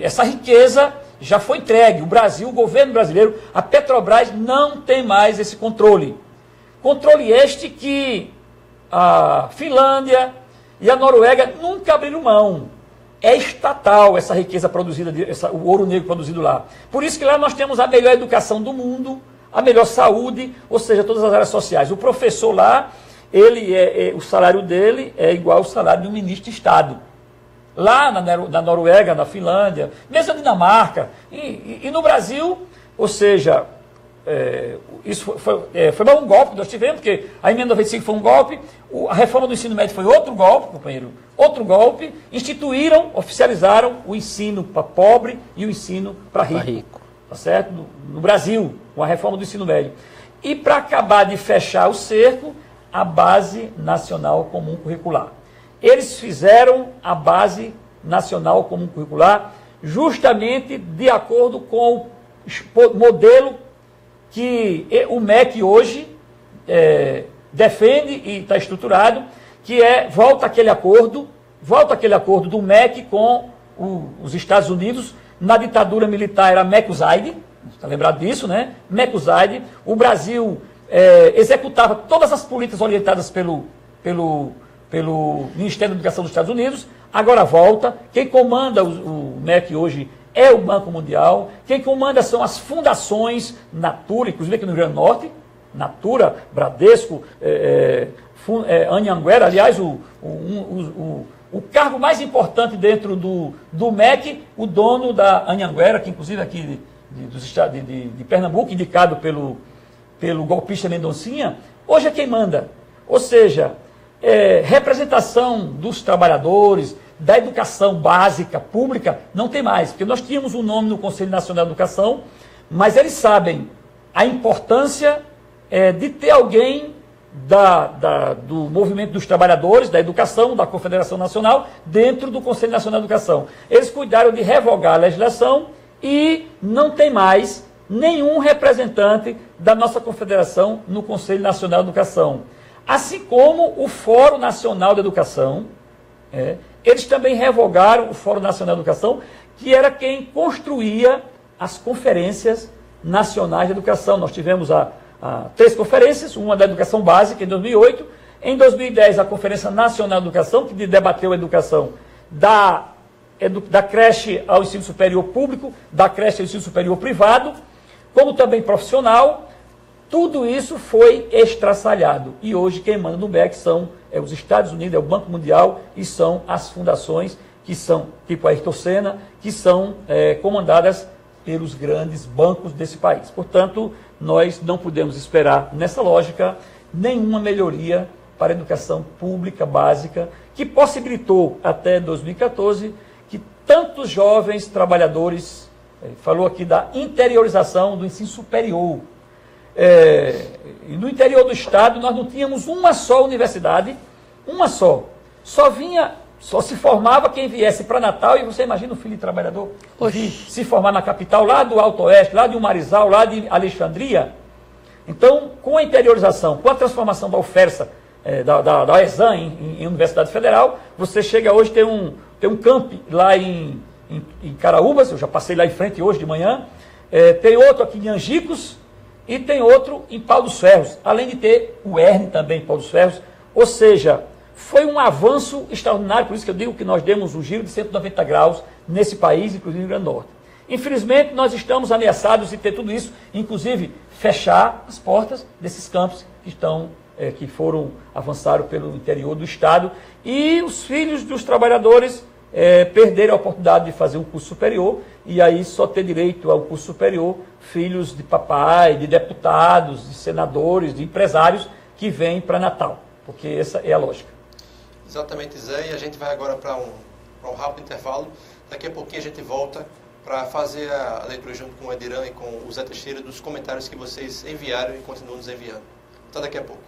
Essa riqueza já foi entregue. O Brasil, o governo brasileiro, a Petrobras não tem mais esse controle. Controle este que a Finlândia e a Noruega nunca abriram mão. É estatal essa riqueza produzida, o ouro negro produzido lá. Por isso que lá nós temos a melhor educação do mundo, a melhor saúde, ou seja, todas as áreas sociais. O professor lá, o salário dele é igual ao salário do ministro de Estado. Lá na Noruega, na Finlândia, mesmo na Dinamarca, e no Brasil, ou seja, isso foi mais um golpe que nós tivemos, porque a emenda 95 foi um golpe, a reforma do ensino médio foi outro golpe, companheiro, outro golpe, oficializaram o ensino para pobre e o ensino para rico, tá certo? No Brasil, com a reforma do ensino médio. E para acabar de fechar o cerco, a Base Nacional Comum Curricular. Eles fizeram a Base Nacional Comum Curricular justamente de acordo com o modelo que o MEC hoje defende e está estruturado, que volta aquele acordo do MEC com os Estados Unidos. Na ditadura militar era MEC-Usaid, está lembrado disso, né? MEC-Usaid. O Brasil executava todas as políticas orientadas pelo Ministério da Educação dos Estados Unidos, agora volta. Quem comanda o MEC hoje é o Banco Mundial, quem comanda são as fundações Natura, inclusive aqui no Rio Grande do Norte, Natura, Bradesco, Anhanguera, aliás, o cargo mais importante dentro do MEC, o dono da Anhanguera, que inclusive aqui dos estados de Pernambuco, indicado pelo golpista Mendoncinha, hoje é quem manda. Ou seja, representação dos trabalhadores, da educação básica, pública, não tem mais, porque nós tínhamos um nome no Conselho Nacional de Educação, mas eles sabem a importância de ter alguém do movimento dos trabalhadores, da educação, da Confederação Nacional, dentro do Conselho Nacional de Educação. Eles cuidaram de revogar a legislação e não tem mais nenhum representante da nossa confederação no Conselho Nacional de Educação. Assim como o Fórum Nacional de Educação, eles também revogaram o Fórum Nacional de Educação, que era quem construía as conferências nacionais de educação. Nós tivemos 3 conferências, uma da educação básica em 2008, em 2010 a Conferência Nacional de Educação, que debateu a educação da creche ao ensino superior público, da creche ao ensino superior privado, como também profissional. Tudo isso foi estraçalhado. E hoje quem manda no MEC são os Estados Unidos, o Banco Mundial, e são as fundações que são, tipo a Ayrton Senna, que são comandadas pelos grandes bancos desse país. Portanto, nós não podemos esperar, nessa lógica, nenhuma melhoria para a educação pública básica, que possibilitou, até 2014, que tantos jovens trabalhadores, falou aqui da interiorização do ensino superior. E no interior do estado nós não tínhamos uma só universidade, uma só. Só se formava quem viesse para Natal, e você imagina o filho de trabalhador se formar na capital, lá do Alto Oeste, lá de Marizal, lá de Alexandria. Então, com a interiorização, com a transformação da UFERSA, da ESAM em Universidade Federal, você chega hoje, tem um camp lá em Caraúbas, eu já passei lá em frente hoje de manhã, tem outro aqui em Angicos, e tem outro em Pau dos Ferros, além de ter o ERN também em Pau dos Ferros. Ou seja, foi um avanço extraordinário, por isso que eu digo que nós demos um giro de 190 graus nesse país, inclusive no Rio Grande do Norte. Infelizmente, nós estamos ameaçados de ter tudo isso, inclusive fechar as portas desses campos que avançaram pelo interior do estado, e os filhos dos trabalhadores perderam a oportunidade de fazer um curso superior, e aí só ter direito ao curso superior filhos de papai, de deputados, de senadores, de empresários que vêm para Natal, porque essa é a lógica. Exatamente, Zé, e a gente vai agora para um rápido intervalo. Daqui a pouquinho a gente volta para fazer a leitura junto com o Ediran e com o Zé Teixeira dos comentários que vocês enviaram e continuam nos enviando. Até daqui a pouco.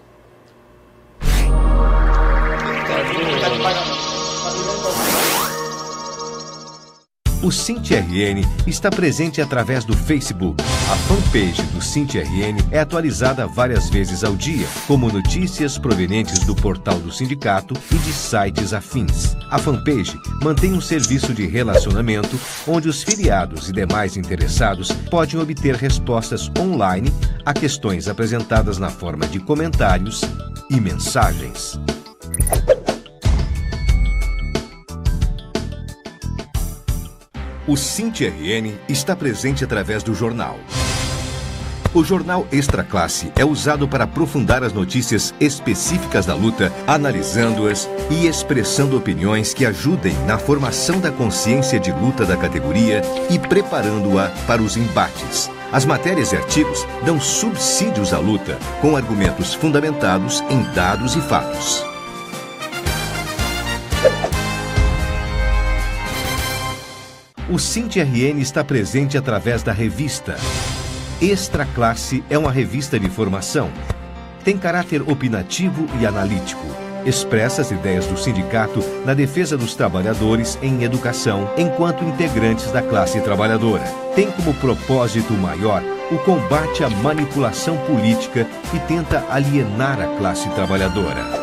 O SINT-RN está presente através do Facebook. A fanpage do SINT-RN é atualizada várias vezes ao dia, como notícias provenientes do portal do sindicato e de sites afins. A fanpage mantém um serviço de relacionamento onde os filiados e demais interessados podem obter respostas online a questões apresentadas na forma de comentários e mensagens. O SINT-RN está presente através do jornal. O jornal Extra Classe é usado para aprofundar as notícias específicas da luta, analisando-as e expressando opiniões que ajudem na formação da consciência de luta da categoria e preparando-a para os embates. As matérias e artigos dão subsídios à luta, com argumentos fundamentados em dados e fatos. O SINT-RN está presente através da revista. Extra Classe é uma revista de formação. Tem caráter opinativo e analítico. Expressa as ideias do sindicato na defesa dos trabalhadores em educação, enquanto integrantes da classe trabalhadora. Tem como propósito maior o combate à manipulação política e tenta alienar a classe trabalhadora.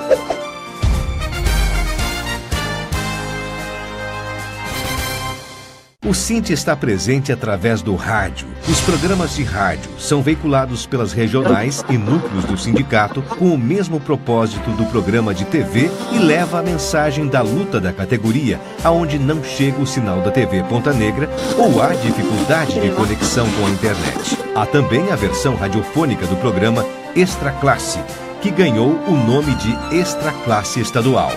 O SINT está presente através do rádio. Os programas de rádio são veiculados pelas regionais e núcleos do sindicato com o mesmo propósito do programa de TV e leva a mensagem da luta da categoria aonde não chega o sinal da TV Ponta Negra ou há dificuldade de conexão com a internet. Há também a versão radiofônica do programa Extra Classe, que ganhou o nome de Extra Classe Estadual.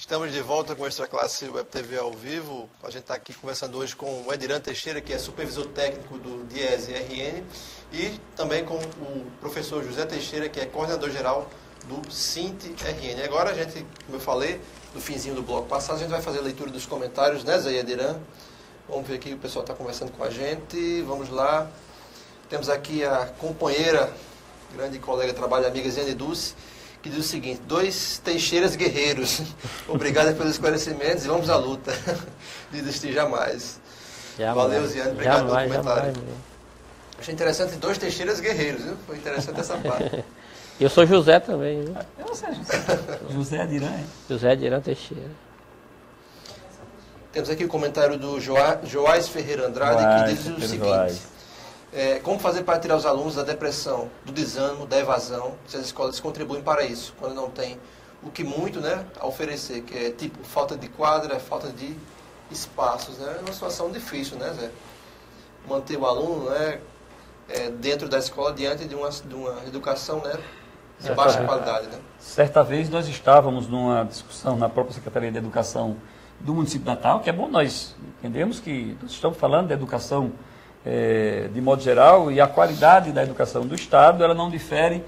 Estamos de volta com a Extra Classe Web TV ao vivo. A gente está aqui conversando hoje com o Ediran Teixeira, que é supervisor técnico do DIESE RN, e também com o professor José Teixeira, que é coordenador geral do Sint RN. Agora a gente, como eu falei, no finzinho do bloco passado, a gente vai fazer a leitura dos comentários, né, Zé Ediran? Vamos ver aqui, o pessoal está conversando com a gente. Vamos lá. Temos aqui a companheira, grande colega, trabalho amiga, Ziane Dulce, que diz o seguinte: 2 Teixeiras guerreiros. Obrigado pelos esclarecimentos e vamos à luta. Desistir jamais. Valeu, Ziane. Obrigado pelo comentário. Achei interessante 2 Teixeiras guerreiros, viu? Foi interessante essa parte. Eu sou José também, viu? Eu sei, José Ediran. José Ediran Teixeira. Temos aqui o comentário do Joás Ferreira Andrade, que diz o seguinte: como fazer para tirar os alunos da depressão, do desânimo, da evasão, se as escolas contribuem para isso, quando não tem o que muito, né, a oferecer, que é tipo falta de quadra, falta de espaços, né? É uma situação difícil, né, Zé? Manter o aluno, né, dentro da escola diante de uma educação, né, de baixa qualidade, né? Certa vez nós estávamos numa discussão na própria Secretaria de Educação do município de Natal, que é bom nós entendemos que nós estamos falando da educação de modo geral, e a qualidade da educação do Estado, ela não difere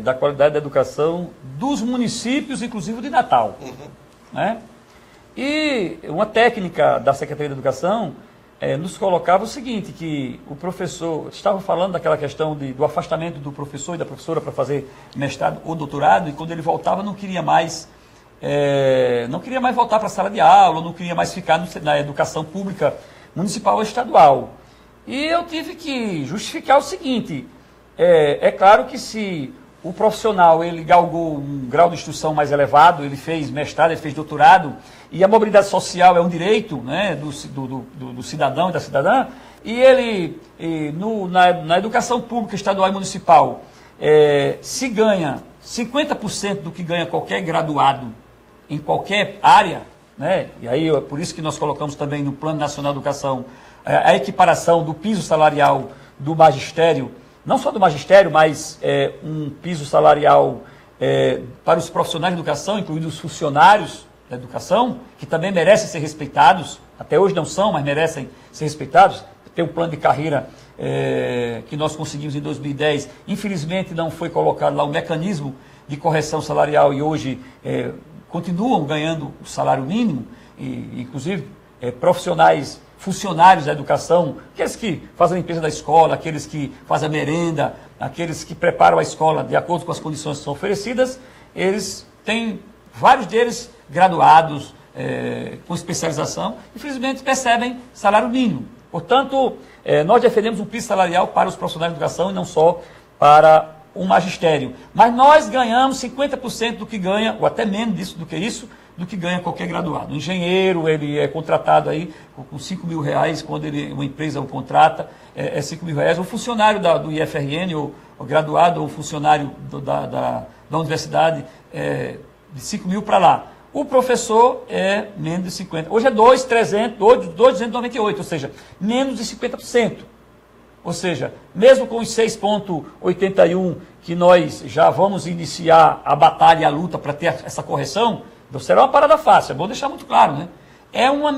da qualidade da educação dos municípios, inclusive de Natal. Né? E uma técnica da Secretaria de Educação nos colocava o seguinte, que o professor, estava falando daquela questão do afastamento do professor e da professora para fazer mestrado ou doutorado, e quando ele voltava não queria mais voltar para a sala de aula, não queria mais ficar na educação pública municipal ou estadual. E eu tive que justificar o seguinte: é claro que se o profissional ele galgou um grau de instrução mais elevado, ele fez mestrado, ele fez doutorado, e a mobilidade social é um direito, né, do cidadão e da cidadã, e ele, na educação pública estadual e municipal, se ganha 50% do que ganha qualquer graduado em qualquer área, né, e aí por isso que nós colocamos também no Plano Nacional de Educação a equiparação do piso salarial do magistério, não só do magistério, mas um piso salarial para os profissionais de educação, incluindo os funcionários da educação, que também merecem ser respeitados, até hoje não são, mas merecem ser respeitados. Tem um plano de carreira que nós conseguimos em 2010, infelizmente não foi colocado lá um mecanismo de correção salarial, e hoje continuam ganhando o salário mínimo, e inclusive profissionais, funcionários da educação, aqueles que fazem a limpeza da escola, aqueles que fazem a merenda, aqueles que preparam a escola de acordo com as condições que são oferecidas, eles têm, vários deles graduados, com especialização, infelizmente recebem salário mínimo. Portanto, nós defendemos um piso salarial para os profissionais de educação e não só para o magistério. Mas nós ganhamos 50% do que ganha, ou até menos do que isso, do que ganha qualquer graduado. O engenheiro, ele é contratado aí com R$5.000, quando uma empresa o contrata, é R$5.000. O funcionário do IFRN, o graduado, ou funcionário da universidade, de 5.000 para lá. O professor é menos de 50. Hoje é 2.298, ou seja, menos de 50%. Ou seja, mesmo com os 6,81 que nós já vamos iniciar a batalha e a luta para ter essa correção, não será uma parada fácil, é bom deixar muito claro, né? É uma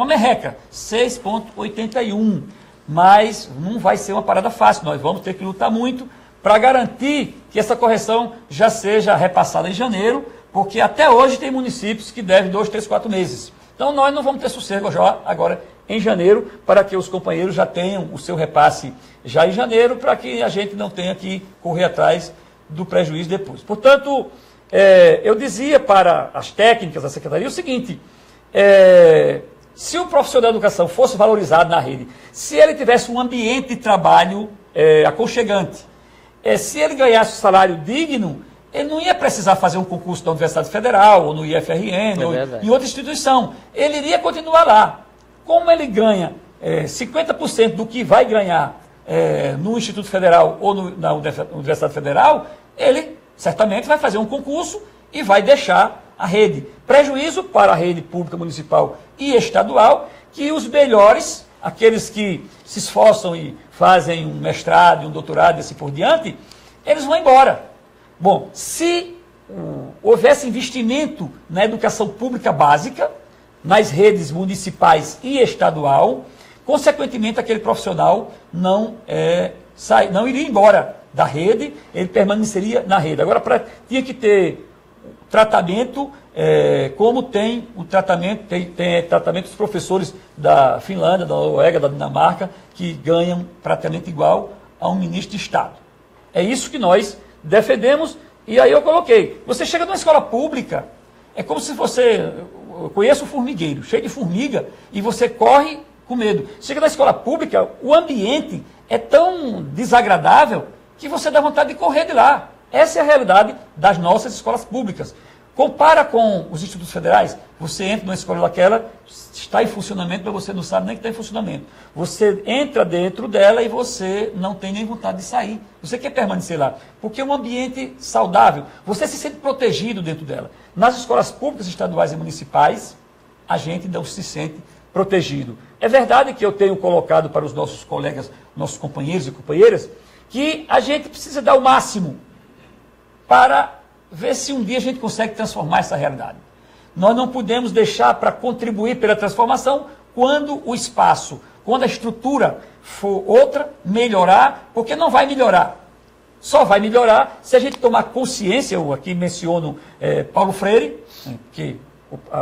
merreca, 6,81, mas não vai ser uma parada fácil, nós vamos ter que lutar muito para garantir que essa correção já seja repassada em janeiro, porque até hoje tem municípios que devem 2, 3, 4 meses. Então nós não vamos ter sossego já agora em janeiro, para que os companheiros já tenham o seu repasse já em janeiro, para que a gente não tenha que correr atrás do prejuízo depois. Portanto, eu dizia para as técnicas da Secretaria o seguinte: se o profissional da educação fosse valorizado na rede, se ele tivesse um ambiente de trabalho aconchegante, se ele ganhasse um salário digno, ele não ia precisar fazer um concurso da Universidade Federal, ou no IFRN, ou em outra instituição. Ele iria continuar lá. Como ele ganha 50% do que vai ganhar no Instituto Federal ou na Universidade Federal, ele certamente vai fazer um concurso e vai deixar a rede. Prejuízo para a rede pública municipal e estadual, que os melhores, aqueles que se esforçam e fazem um mestrado, um doutorado e assim por diante, eles vão embora. Bom, se houvesse investimento na educação pública básica, nas redes municipais e estadual, consequentemente aquele profissional não iria embora da rede, ele permaneceria na rede. Agora, tinha que ter tratamento, como tem o tratamento, tem tratamento dos professores da Finlândia, da Noruega, da Dinamarca, que ganham praticamente igual a um ministro de Estado. É isso que nós defendemos, e aí eu coloquei. Você chega numa escola pública, é como se você... Eu conheço o formigueiro, cheio de formiga, e você corre com medo. Chega na escola pública, o ambiente é tão desagradável que você dá vontade de correr de lá. Essa é a realidade das nossas escolas públicas. Compara com os institutos federais, você entra numa escola daquela, está em funcionamento, mas você não sabe nem que está em funcionamento. Você entra dentro dela e você não tem nem vontade de sair. Você quer permanecer lá, porque é um ambiente saudável. Você se sente protegido dentro dela. Nas escolas públicas, estaduais e municipais, a gente não se sente protegido. É verdade que eu tenho colocado para os nossos colegas, nossos companheiros e companheiras, que a gente precisa dar o máximo para ver se um dia a gente consegue transformar essa realidade. Nós não podemos deixar para contribuir pela transformação quando o espaço, quando a estrutura for outra, melhorar, porque não vai melhorar. Só vai melhorar se a gente tomar consciência, eu aqui menciono Paulo Freire, que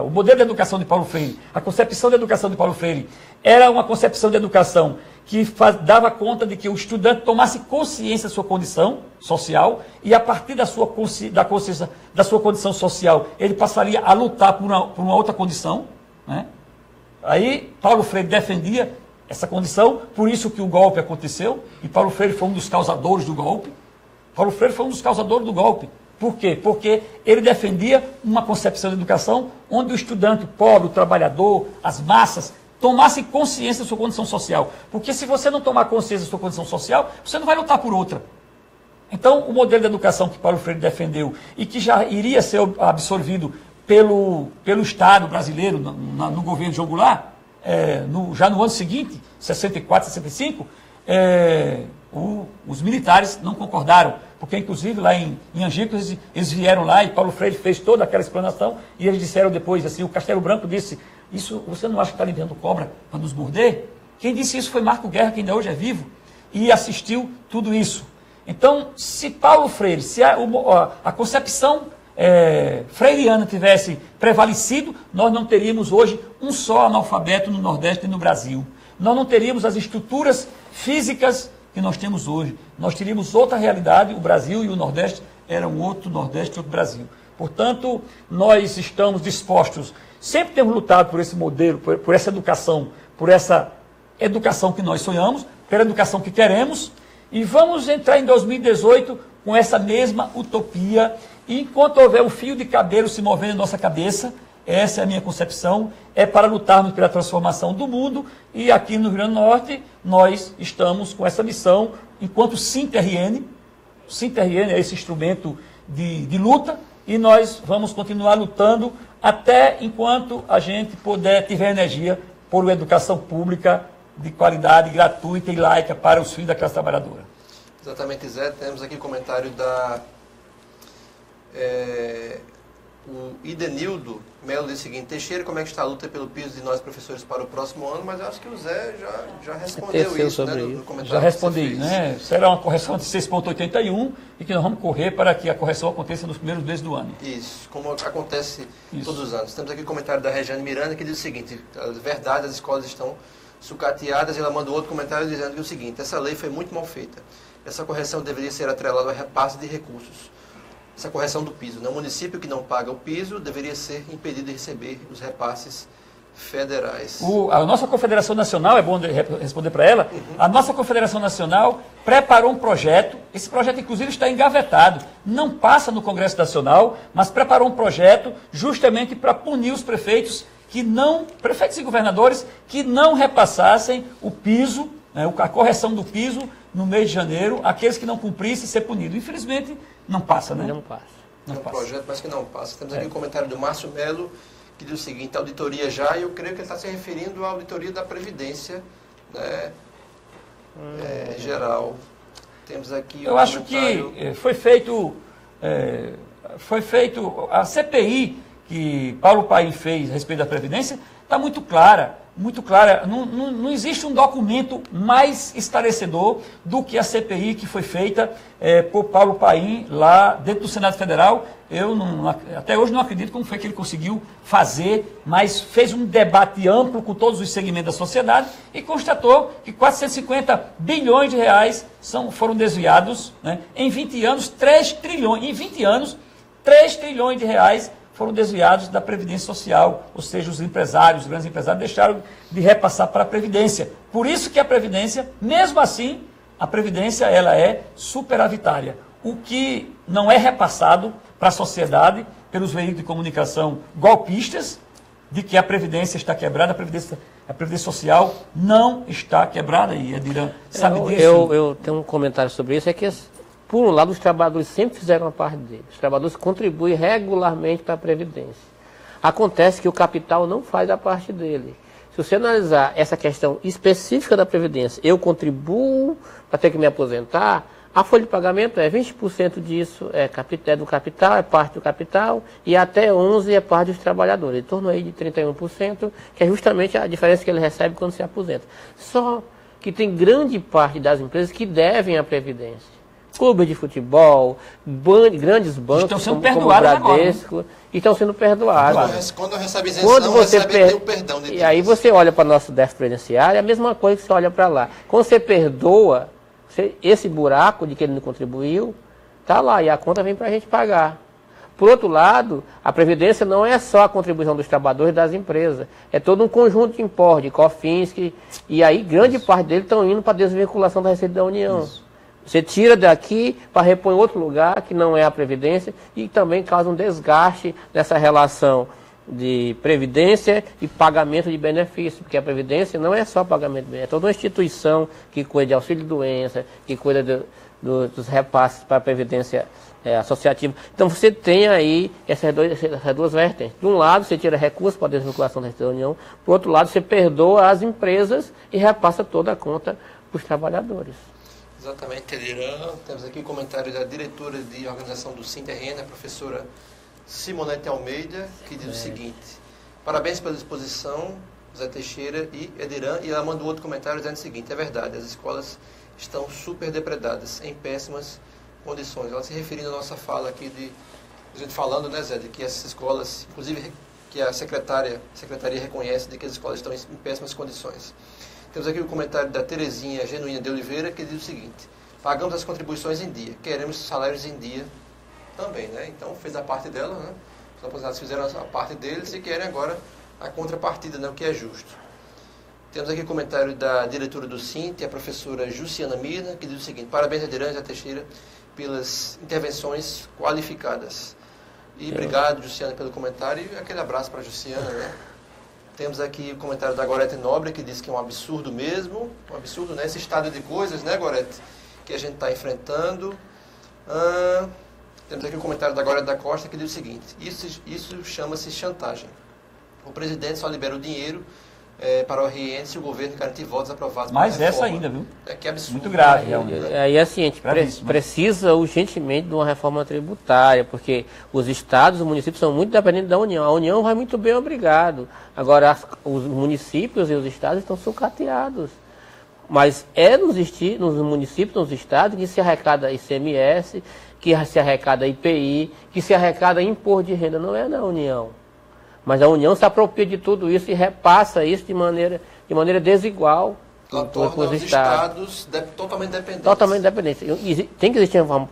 o modelo de educação de Paulo Freire, a concepção de educação de Paulo Freire, era uma concepção de educação que dava conta de que o estudante tomasse consciência da sua condição social e a partir da sua consciência da sua condição social, ele passaria a lutar por uma outra condição, né? Aí Paulo Freire defendia essa condição, por isso que o golpe aconteceu, e Paulo Freire foi um dos causadores do golpe. Paulo Freire foi um dos causadores do golpe. Por quê? Porque ele defendia uma concepção de educação onde o estudante, o pobre, o trabalhador, as massas, tomassem consciência da sua condição social. Porque se você não tomar consciência da sua condição social, você não vai lutar por outra. Então, o modelo de educação que Paulo Freire defendeu e que já iria ser absorvido pelo Estado brasileiro, no governo de João Goulart, já no ano seguinte, 64, 65, os militares não concordaram, porque inclusive lá em Angico eles vieram lá e Paulo Freire fez toda aquela explanação e eles disseram depois assim, o Castelo Branco disse, isso você não acha que está alimentando cobra para nos morder? Quem disse isso foi Marco Guerra, que ainda hoje é vivo, e assistiu tudo isso. Então, se Paulo Freire, se a concepção freiriana tivesse prevalecido, nós não teríamos hoje um só analfabeto no Nordeste e no Brasil. Nós não teríamos as estruturas físicas que nós temos hoje. Nós teríamos outra realidade, o Brasil e o Nordeste eram outro Nordeste e outro Brasil. Portanto, nós estamos dispostos, sempre temos lutado por esse modelo, por essa educação que nós sonhamos, pela educação que queremos, e vamos entrar em 2018 com essa mesma utopia, e enquanto houver um fio de cabelo se movendo em nossa cabeça, essa é a minha concepção, é para lutarmos pela transformação do mundo, e aqui no Rio Grande do Norte nós estamos com essa missão, enquanto SINT-RN, o SINT-RN é esse instrumento de luta, e nós vamos continuar lutando até enquanto a gente tiver energia por uma educação pública de qualidade, gratuita e laica para os filhos da classe trabalhadora. Exatamente, Zé. Temos aqui o comentário o Idenildo Melo diz o seguinte: Teixeira, como é que está a luta pelo piso de nós professores para o próximo ano? Mas eu acho que o Zé já respondeu isso, né, no comentário. Já respondi, né? Será uma correção de 6,81 e que nós vamos correr para que a correção aconteça nos primeiros meses do ano. Isso, como acontece todos os anos. Temos aqui o comentário da Regiane Miranda que diz o seguinte: verdade, as escolas estão sucateadas, e ela manda outro comentário dizendo que o seguinte: essa lei foi muito mal feita. Essa correção deveria ser atrelada ao repasse de recursos. Essa correção do piso, né? O município que não paga o piso deveria ser impedido de receber os repasses federais. A nossa Confederação Nacional, é bom responder para ela, a nossa Confederação Nacional preparou um projeto, esse projeto inclusive está engavetado, não passa no Congresso Nacional, mas preparou um projeto justamente para punir os prefeitos prefeitos e governadores que não repassassem o piso, né, a correção do piso no mês de janeiro, aqueles que não cumprissem ser punidos. Infelizmente, não passa, né? Não passa. É um projeto, mas que não passa. Temos aqui o comentário do Márcio Melo, que diz o seguinte: auditoria já, e eu creio que ele está se referindo à auditoria da Previdência, né, geral. Temos aqui eu acho que foi feito foi feito, a CPI que Paulo Paim fez a respeito da Previdência, está muito clara, muito clara. Não existe um documento mais esclarecedor do que a CPI que foi feita por Paulo Paim lá dentro do Senado Federal. Eu até hoje não acredito como foi que ele conseguiu fazer, mas fez um debate amplo com todos os segmentos da sociedade e constatou que 450 bilhões de reais foram desviados, né, em 20 anos, 3 trilhões, em 20 anos, 3 trilhões de reais foram desviados da Previdência Social, ou seja, os empresários, os grandes empresários deixaram de repassar para a Previdência. Por isso que a Previdência, mesmo assim, a Previdência ela é superavitária. O que não é repassado para a sociedade pelos veículos de comunicação golpistas, de que a Previdência está quebrada, a Previdência Social não está quebrada, e Edirã sabe disso. Eu tenho um comentário sobre isso, é que por um lado, os trabalhadores sempre fizeram a parte deles. Os trabalhadores contribuem regularmente para a Previdência. Acontece que o capital não faz a parte dele. Se você analisar essa questão específica da Previdência, eu contribuo para ter que me aposentar, a folha de pagamento é 20% disso é do capital, é parte do capital, e até 11% é parte dos trabalhadores. Em torno aí de 31%, que é justamente a diferença que ele recebe quando se aposenta. Só que tem grande parte das empresas que devem à Previdência. Clubes de futebol, grandes bancos como o Bradesco, agora, né? Estão sendo perdoados. Quando recebe isenção, recebe o perdão. E aí você olha para o nosso déficit previdenciário, é a mesma coisa que você olha para lá. Quando você perdoa, esse buraco de que ele não contribuiu, está lá, e a conta vem para a gente pagar. Por outro lado, a Previdência não é só a contribuição dos trabalhadores e das empresas, é todo um conjunto de impostos, de COFINS, e aí grande parte deles estão indo para a desvinculação da Receita da União. Isso. Você tira daqui para repor em outro lugar, que não é a Previdência, e também causa um desgaste nessa relação de Previdência e pagamento de benefícios, porque a Previdência não é só pagamento de benefícios, é toda uma instituição que cuida de auxílio-doença, que cuida dos repasses para a Previdência associativa. Então você tem aí essas duas vertentes. De um lado, você tira recursos para a desvinculação da Receita da União, por outro lado, você perdoa as empresas e repassa toda a conta para os trabalhadores. Exatamente, Edirã. Temos aqui o comentário da diretora de organização do SINT-RN, a professora Simonete Almeida, que diz o seguinte: parabéns pela exposição, Zé Teixeira e Edirã. E ela manda outro comentário dizendo o seguinte: é verdade, as escolas estão super depredadas, em péssimas condições. Ela se referindo à nossa fala aqui a gente falando, né, Zé, de que essas escolas, inclusive que a secretaria reconhece de que as escolas estão em péssimas condições. Temos aqui o comentário da Terezinha Genuína de Oliveira, que diz o seguinte: pagamos as contribuições em dia, queremos salários em dia também, né? Então fez a parte dela, né? Os aposentados fizeram a parte deles e querem agora a contrapartida, né? O que é justo. Temos aqui o comentário da diretora do SINT, a professora Jussiana Mirna, que diz o seguinte: parabéns a Edirã e a Teixeira pelas intervenções qualificadas. E obrigado, Jussiana, pelo comentário, e aquele abraço para a Jussiana, né? Temos aqui o comentário da Gorete Nobre, que diz que é um absurdo mesmo, um absurdo, né? Esse estado de coisas, né, Gorete, que a gente está enfrentando. Temos aqui o comentário da Gorete da Costa, que diz o seguinte: isso chama-se chantagem. O presidente só libera o dinheiro para o RN se o governo garantir votos aprovados. Mas essa ainda, viu? Que absurdo. Muito grave, realmente. Aí assim, a gente precisa urgentemente de uma reforma tributária, porque os estados, os municípios são muito dependentes da União. A União vai muito bem, obrigado. Agora, os municípios e os estados estão sucateados. Mas é nos municípios, nos estados, que se arrecada ICMS, que se arrecada IPI, que se arrecada imposto de renda, não é na União. Mas a União se apropria de tudo isso e repassa isso de maneira desigual torna os estados totalmente dependentes. Totalmente dependentes. Tem que existir uma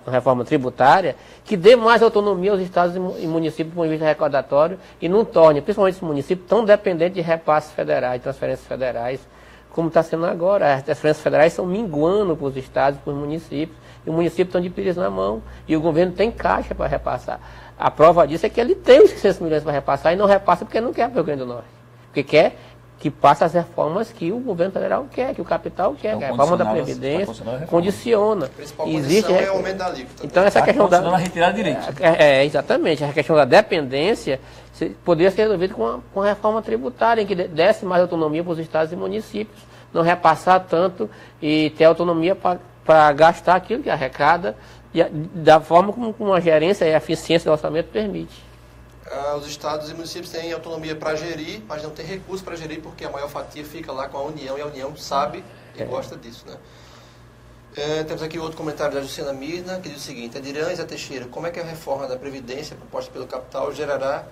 reforma tributária que dê mais autonomia aos estados e municípios do ponto de vista recordatório e não torne, principalmente esse município, tão dependente de repasses federais, de transferências federais, como está sendo agora. As transferências federais estão minguando para os estados e para os municípios, e os municípios estão de pires na mão, e o governo tem caixa para repassar. A prova disso é que ele tem os 600 milhões para repassar e não repassa porque não quer para o Rio Grande do Norte. Porque quer que passe as reformas que o governo federal quer, que o capital quer. Então, a reforma da Previdência condiciona. A principal condição é o aumento da alíquota. Então, essa questão da retirada de direitos. Exatamente. A questão da dependência poderia ser resolvida com a reforma tributária, em que desse mais autonomia para os estados e municípios, não repassar tanto e ter autonomia para gastar aquilo que arrecada da forma como a gerência e a eficiência do orçamento permite. Os estados e municípios têm autonomia para gerir, mas não tem recurso para gerir porque a maior fatia fica lá com a União e a União sabe e gosta disso, né? Temos aqui outro comentário da Juciana Mirna, que diz o seguinte: Adirã e Zé Teixeira, como é que a reforma da Previdência proposta pelo capital gerará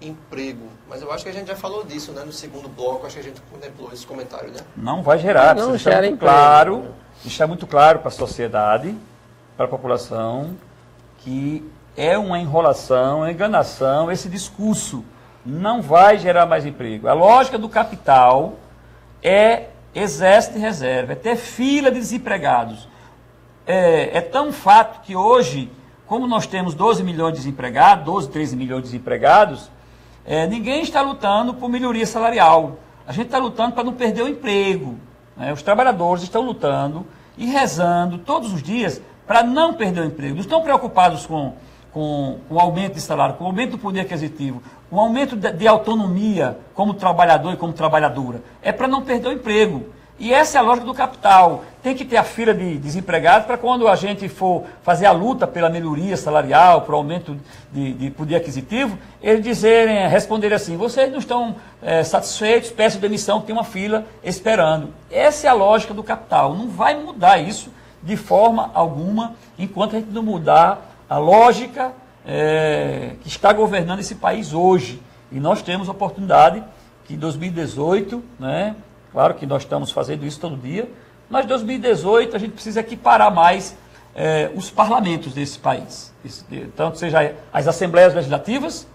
emprego? Mas eu acho que a gente já falou disso, né? No segundo bloco, acho que a gente contemplou esse comentário, né? Não vai gerar, não precisa gera deixar muito claro para a sociedade, para a população, que é uma enrolação, uma enganação, esse discurso não vai gerar mais emprego. A lógica do capital é exército e reserva, é ter fila de desempregados. É tão fato que hoje, como nós temos 12 milhões de desempregados, 12, 13 milhões de desempregados, ninguém está lutando por melhoria salarial. A gente está lutando para não perder o emprego. Né? Os trabalhadores estão lutando e rezando todos os dias para não perder o emprego. Não estão preocupados com o aumento de salário, com o aumento do poder aquisitivo, com o aumento de autonomia como trabalhador e como trabalhadora. É para não perder o emprego. E essa é a lógica do capital. Tem que ter a fila de desempregados para quando a gente for fazer a luta pela melhoria salarial, para o aumento de poder aquisitivo, eles responderem assim: vocês não estão satisfeitos, peçam demissão, tem uma fila esperando. Essa é a lógica do capital. Não vai mudar isso de forma alguma enquanto a gente não mudar a lógica que está governando esse país hoje. E nós temos a oportunidade que em 2018, né, claro que nós estamos fazendo isso todo dia, mas em 2018 a gente precisa equiparar mais os parlamentos desse país. Tanto seja as assembleias legislativas,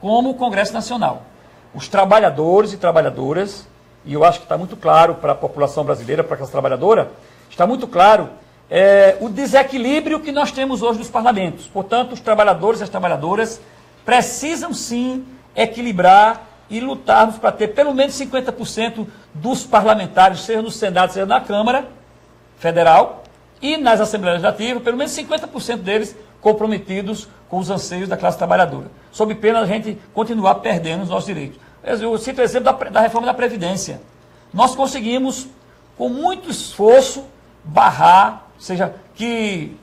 como o Congresso Nacional. Os trabalhadores e trabalhadoras, e eu acho que está muito claro para a população brasileira, para a classe trabalhadora, está muito claro o desequilíbrio que nós temos hoje nos parlamentos. Portanto, os trabalhadores e as trabalhadoras precisam sim equilibrar e lutarmos para ter pelo menos 50% dos parlamentares, seja no Senado, seja na Câmara Federal e nas Assembleias Legislativas, pelo menos 50% deles comprometidos com os anseios da classe trabalhadora, sob pena da gente continuar perdendo os nossos direitos. Eu cito o exemplo da reforma da Previdência. Nós conseguimos, com muito esforço, barrar, ou seja, que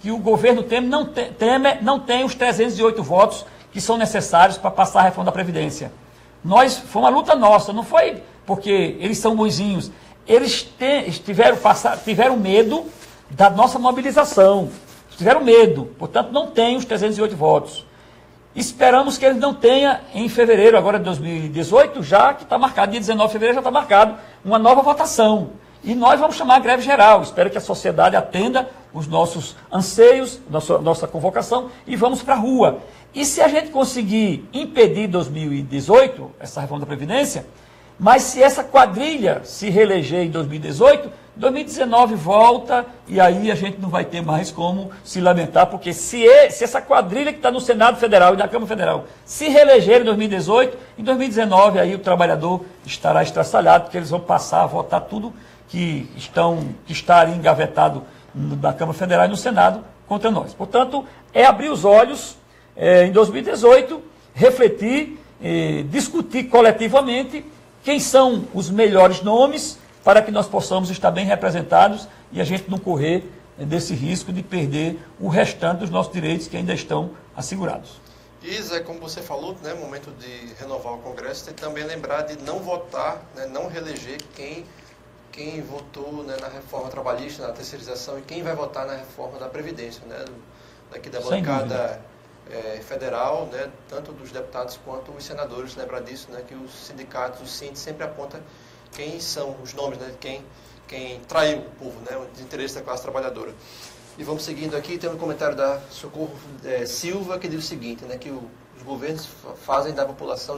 o governo Temer não tem os 308 votos que são necessários para passar a reforma da Previdência. Foi uma luta nossa, não foi porque eles são bonzinhos. Eles tiveram medo da nossa mobilização. Tiveram medo, portanto não tem os 308 votos. Esperamos que eles não tenham em fevereiro, agora de 2018, já que está marcado, dia 19 de fevereiro já está marcado uma nova votação. E nós vamos chamar a greve geral. Espero que a sociedade atenda os nossos anseios, nossa convocação, e vamos para a rua. E se a gente conseguir impedir em 2018 essa reforma da Previdência, mas se essa quadrilha se reeleger em 2018, 2019 volta e aí a gente não vai ter mais como se lamentar, porque se essa quadrilha que está no Senado Federal e na Câmara Federal se reeleger em 2018, em 2019 aí o trabalhador estará estraçalhado, porque eles vão passar a votar tudo que está ali engavetado na Câmara Federal e no Senado contra nós. Portanto, é abrir os olhos em 2018, refletir, discutir coletivamente quem são os melhores nomes para que nós possamos estar bem representados e a gente não correr desse risco de perder o restante dos nossos direitos que ainda estão assegurados. E, Zé, como você falou, né, momento de renovar o Congresso, tem que também lembrar de não votar, né, não reeleger quem votou, né, na reforma trabalhista, na terceirização, e quem vai votar na reforma da Previdência, né, daqui da bancada federal, né, tanto dos deputados quanto os senadores. Lembrar disso, né, que os sindicatos, os sindicatos sempre apontam quem são os nomes, né, quem traiu o povo, né, os interesses da classe trabalhadora. E vamos seguindo aqui, tem um comentário da Socorro Silva, que diz o seguinte, né, que os governos fazem da população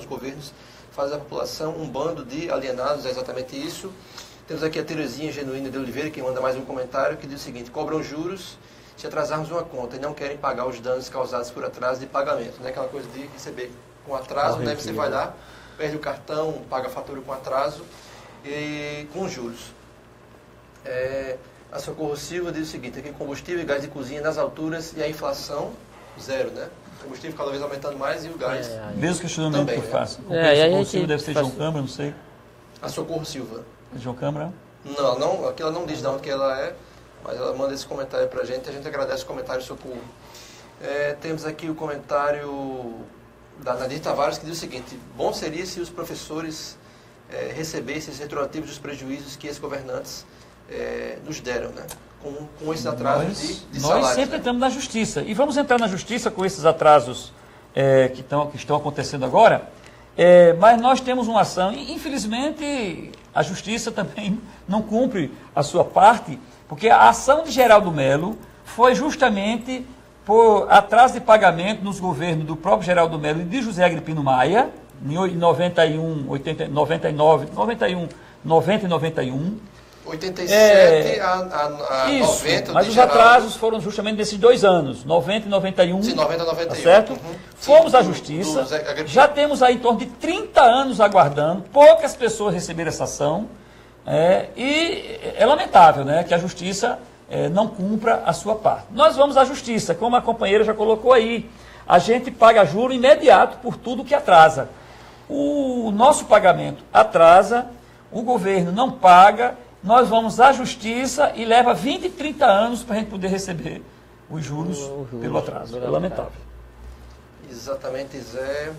um bando de alienados, é exatamente isso. Temos aqui a Terezinha Genuína de Oliveira, que manda mais um comentário, que diz o seguinte: cobram juros se atrasarmos uma conta e não querem pagar os danos causados por atraso de pagamento. Né? Aquela coisa de receber com atraso, né? Você vai lá, perde o cartão, paga a fatura com atraso e com juros. A Socorro Silva diz o seguinte, aqui combustível e gás de cozinha nas alturas e a inflação zero, né? O combustível cada vez aumentando mais e o gás mesmo questionamento também, que eu faço. Né? O Silva deve ser João Câmara, não sei. A Socorro Silva. João Câmara? Não, aqui ela não diz de onde que ela é, mas ela manda esse comentário para a gente agradece o comentário, Socorro. Temos aqui o comentário da Nadir Tavares, que diz o seguinte: bom seria se os professores recebessem esses retroativos dos prejuízos que esses governantes nos deram, né? Com esses atrasos de salários. Nós sempre entramos na justiça, e vamos entrar na justiça com esses atrasos que estão acontecendo agora, mas nós temos uma ação, e infelizmente a justiça também não cumpre a sua parte, porque a ação de Geraldo Melo foi justamente por atraso de pagamento nos governos do próprio Geraldo Melo e de José Agripino Maia, em 91, 80, 99, 91, 90 e 91. 87 a isso, 90. Mas os atrasos foram justamente nesses 2 anos, 90 e 91. Sim, 90 e 91. Tá certo? Uhum. Fomos à justiça, já temos aí em torno de 30 anos aguardando, poucas pessoas receberam essa ação, e é lamentável, né, que a justiça não cumpra a sua parte. Nós vamos à justiça, como a companheira já colocou aí, a gente paga juro imediato por tudo que atrasa. O nosso pagamento atrasa, o governo não paga, nós vamos à justiça e leva 20, 30 anos para a gente poder receber os juros pelo atraso. É lamentável. Exatamente, Zé.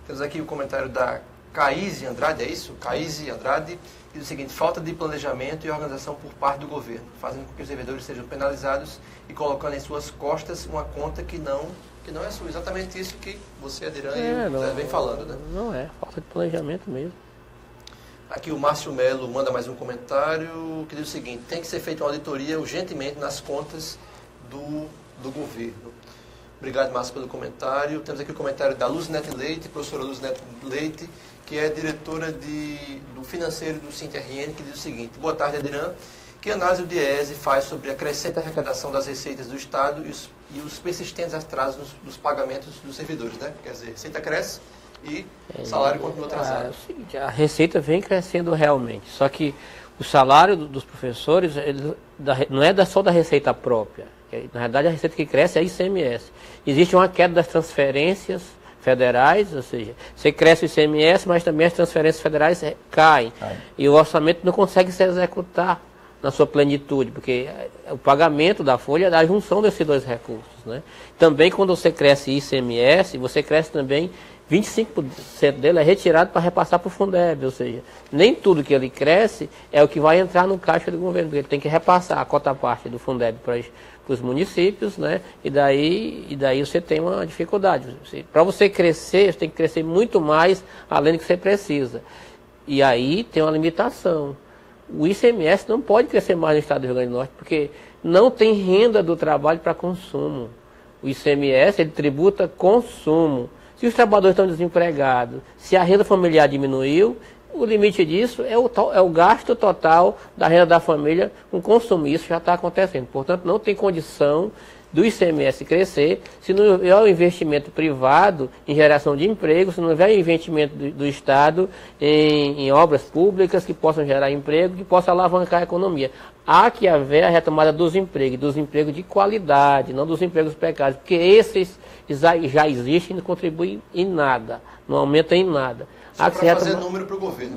Temos aqui o comentário da Caíse Andrade, é isso? Caíse Andrade diz o seguinte: falta de planejamento e organização por parte do governo, fazendo com que os servidores sejam penalizados e colocando em suas costas uma conta que não é sua. Exatamente isso que você, Adiran, e o Zé vem falando, né? Não é, falta de planejamento mesmo. Aqui o Márcio Melo manda mais um comentário que diz o seguinte: tem que ser feita uma auditoria urgentemente nas contas do governo. Obrigado, Márcio, pelo comentário. Temos aqui o comentário da Luzinete Leite, professora Luzinete Leite, que é diretora do financeiro do SINT-RN, que diz o seguinte: boa tarde, Adiran. Que análise o DIEESE faz sobre a crescente arrecadação das receitas do Estado e os persistentes atrasos dos pagamentos dos servidores, né? Quer dizer, a receita cresce e o salário continua atrasado. A receita vem crescendo realmente, só que o salário dos professores não é só da receita própria. Na verdade, a receita que cresce é a ICMS. Existe uma queda das transferências federais, ou seja, você cresce o ICMS, mas também as transferências federais caem. E o orçamento não consegue se executar na sua plenitude, porque o pagamento da folha é da junção desses dois recursos, né? Também quando você cresce ICMS, você cresce também 25% dele é retirado para repassar para o Fundeb, ou seja, nem tudo que ele cresce é o que vai entrar no caixa do governo, porque ele tem que repassar a cota parte do Fundeb para os municípios, né? E daí você tem uma dificuldade. Para você crescer, você tem que crescer muito mais além do que você precisa. E aí tem uma limitação. O ICMS não pode crescer mais no estado do Rio Grande do Norte, porque não tem renda do trabalho para consumo. O ICMS, ele tributa consumo. Se os trabalhadores estão desempregados, se a renda familiar diminuiu, o limite disso é o gasto total da renda da família com consumo. Isso já está acontecendo. Portanto, não tem condição do ICMS crescer se não houver o investimento privado em geração de emprego, se não houver investimento do Estado em obras públicas que possam gerar emprego, que possam alavancar a economia. Há que haver a retomada dos empregos de qualidade, não dos empregos precários, porque esses já existem e não contribuem em nada, não aumentam em nada. Só para fazer número para o governo.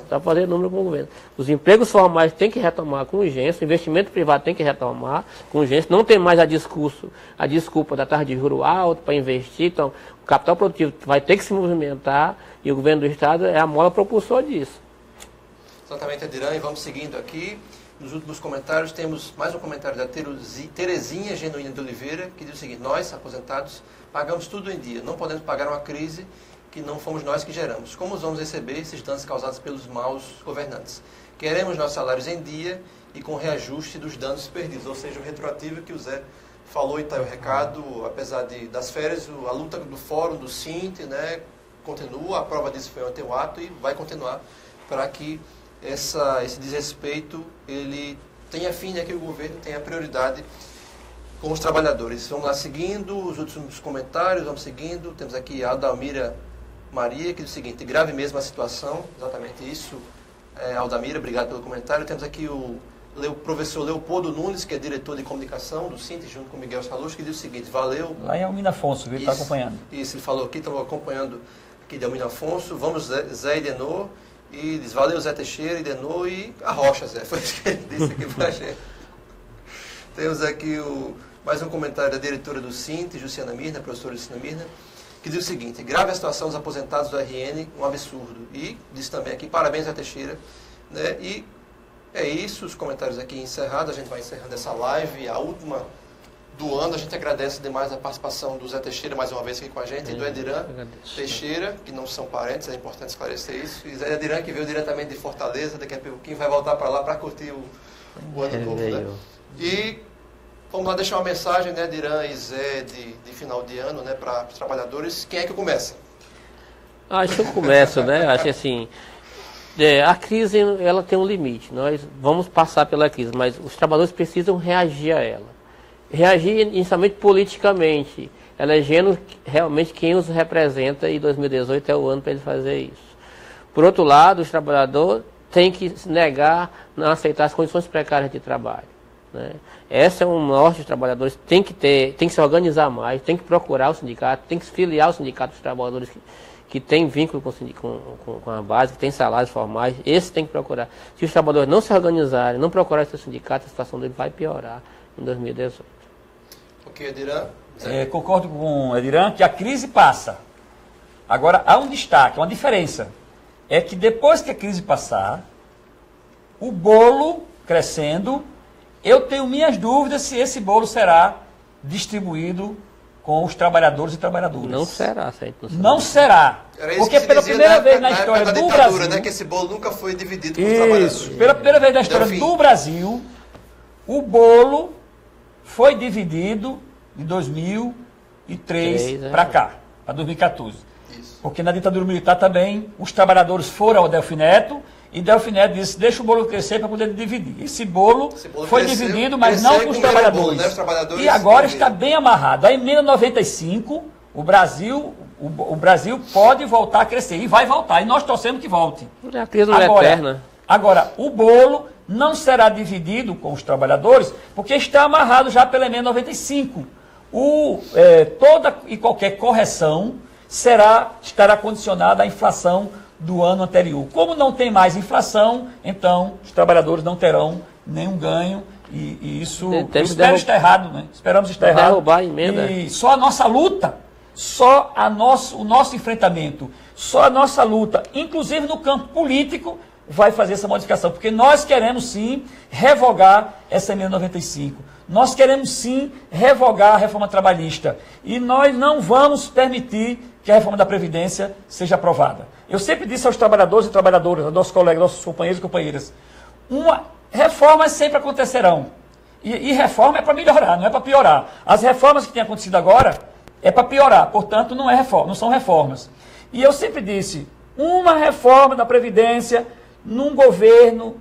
Para fazer número para o governo. Os empregos formais têm que retomar com urgência, o investimento privado tem que retomar com urgência, não tem mais a desculpa da taxa de juros alta para investir, então o capital produtivo vai ter que se movimentar e o governo do Estado é a mola propulsora disso. Exatamente, Adiran, e vamos seguindo aqui. Nos últimos comentários temos mais um comentário da Terezinha Genuína de Oliveira, que diz o seguinte: nós, aposentados, pagamos tudo em dia, não podemos pagar uma crise que não fomos nós que geramos. Como vamos receber esses danos causados pelos maus governantes? Queremos nossos salários em dia e com reajuste dos danos perdidos, ou seja, o retroativo que o Zé falou e está o recado, apesar das férias, a luta do fórum, do SINT, né, continua, a prova disso foi ontem o ato e vai continuar para que esse desrespeito ele tenha fim, né, que o governo tenha prioridade com os trabalhadores. Vamos lá seguindo os últimos comentários, vamos seguindo. Temos aqui a Aldamira Maria, que diz o seguinte: grave mesmo a situação, exatamente isso. Aldamira, obrigado pelo comentário. Temos aqui o professor Leopoldo Nunes, que é diretor de comunicação do SINT, junto com o Miguel Salucci, que diz o seguinte: valeu. Lá em Almina Afonso, ele está acompanhando. Isso, ele falou aqui, estamos acompanhando aqui de Almina Afonso. Vamos, Zé e Denor. E diz: valeu, Zé Teixeira, Idenor e a Rocha, Zé. Foi isso que ele disse aqui para a gente. Temos aqui mais um comentário da diretora do Sint, Jussiana Mirna, professora Jussiana Mirna, que diz o seguinte: grave a situação dos aposentados do RN, um absurdo. E diz também aqui, parabéns a Teixeira. Né? E é isso, os comentários aqui encerrados, a gente vai encerrando essa live, a última do ano. A gente agradece demais a participação do Zé Teixeira, mais uma vez aqui com a gente, e do Ediran Teixeira, que não são parentes, é importante esclarecer isso. E Zé Ediran, que veio diretamente de Fortaleza, daqui a pouquinho vai voltar para lá para curtir o ano novo. Né? E vamos lá deixar uma mensagem, né, Ediran e Zé, de final de ano, né, para os trabalhadores. Quem é que começa? Acho que eu começo, né? Acho que assim, a crise, ela tem um limite. Nós vamos passar pela crise, mas os trabalhadores precisam reagir a ela. Reagir inicialmente politicamente, elegendo realmente quem os representa, e 2018 é o ano para eles fazer isso. Por outro lado, os trabalhadores têm que se negar, não aceitar as condições precárias de trabalho. Né? Essa é um norte dos trabalhadores, tem que se organizar mais, tem que procurar o sindicato, tem que se filiar ao sindicato dos trabalhadores que tem vínculo com a base, que tem salários formais. Esse tem que procurar. Se os trabalhadores não se organizarem, não procurarem seu sindicato, a situação dele vai piorar em 2018. Ok, Ediran? Concordo com o Ediran que a crise passa. Agora, há um destaque, uma diferença. É que depois que a crise passar, o bolo crescendo, eu tenho minhas dúvidas se esse bolo será distribuído com os trabalhadores e trabalhadoras. Não será, não será. Porque pela primeira vez na história do Brasil... Né, que esse bolo nunca foi dividido com os trabalhadores. Isso, pela primeira vez na história do Brasil, o bolo foi dividido de 2003 para cá, para 2014. Isso. Porque na ditadura militar também os trabalhadores foram ao Delfim Neto e Delfim Neto disse: deixa o bolo crescer para poder dividir. Esse bolo foi dividido, mas não com os trabalhadores. Bolo, né? Os trabalhadores. E agora está bem amarrado. A emenda 95, o Brasil pode voltar a crescer e vai voltar. E nós torcemos que volte. A crise não é eterna. Agora, o bolo não será dividido com os trabalhadores, porque está amarrado já pela emenda 95. Toda e qualquer correção estará condicionada à inflação do ano anterior. Como não tem mais inflação, então os trabalhadores não terão nenhum ganho, e isso estar errado, né? Esperamos estar errado. Derrubar a emenda. E só a nossa luta, o nosso enfrentamento, só a nossa luta, inclusive no campo político, vai fazer essa modificação, porque nós queremos sim revogar essa emenda 95. Nós queremos sim revogar a reforma trabalhista. E nós não vamos permitir que a reforma da Previdência seja aprovada. Eu sempre disse aos trabalhadores e trabalhadoras, aos nossos colegas, nossos companheiros e companheiras, reformas sempre acontecerão. E reforma é para melhorar, não é para piorar. As reformas que têm acontecido agora é para piorar, portanto não são reformas. E eu sempre disse, uma reforma da Previdência num governo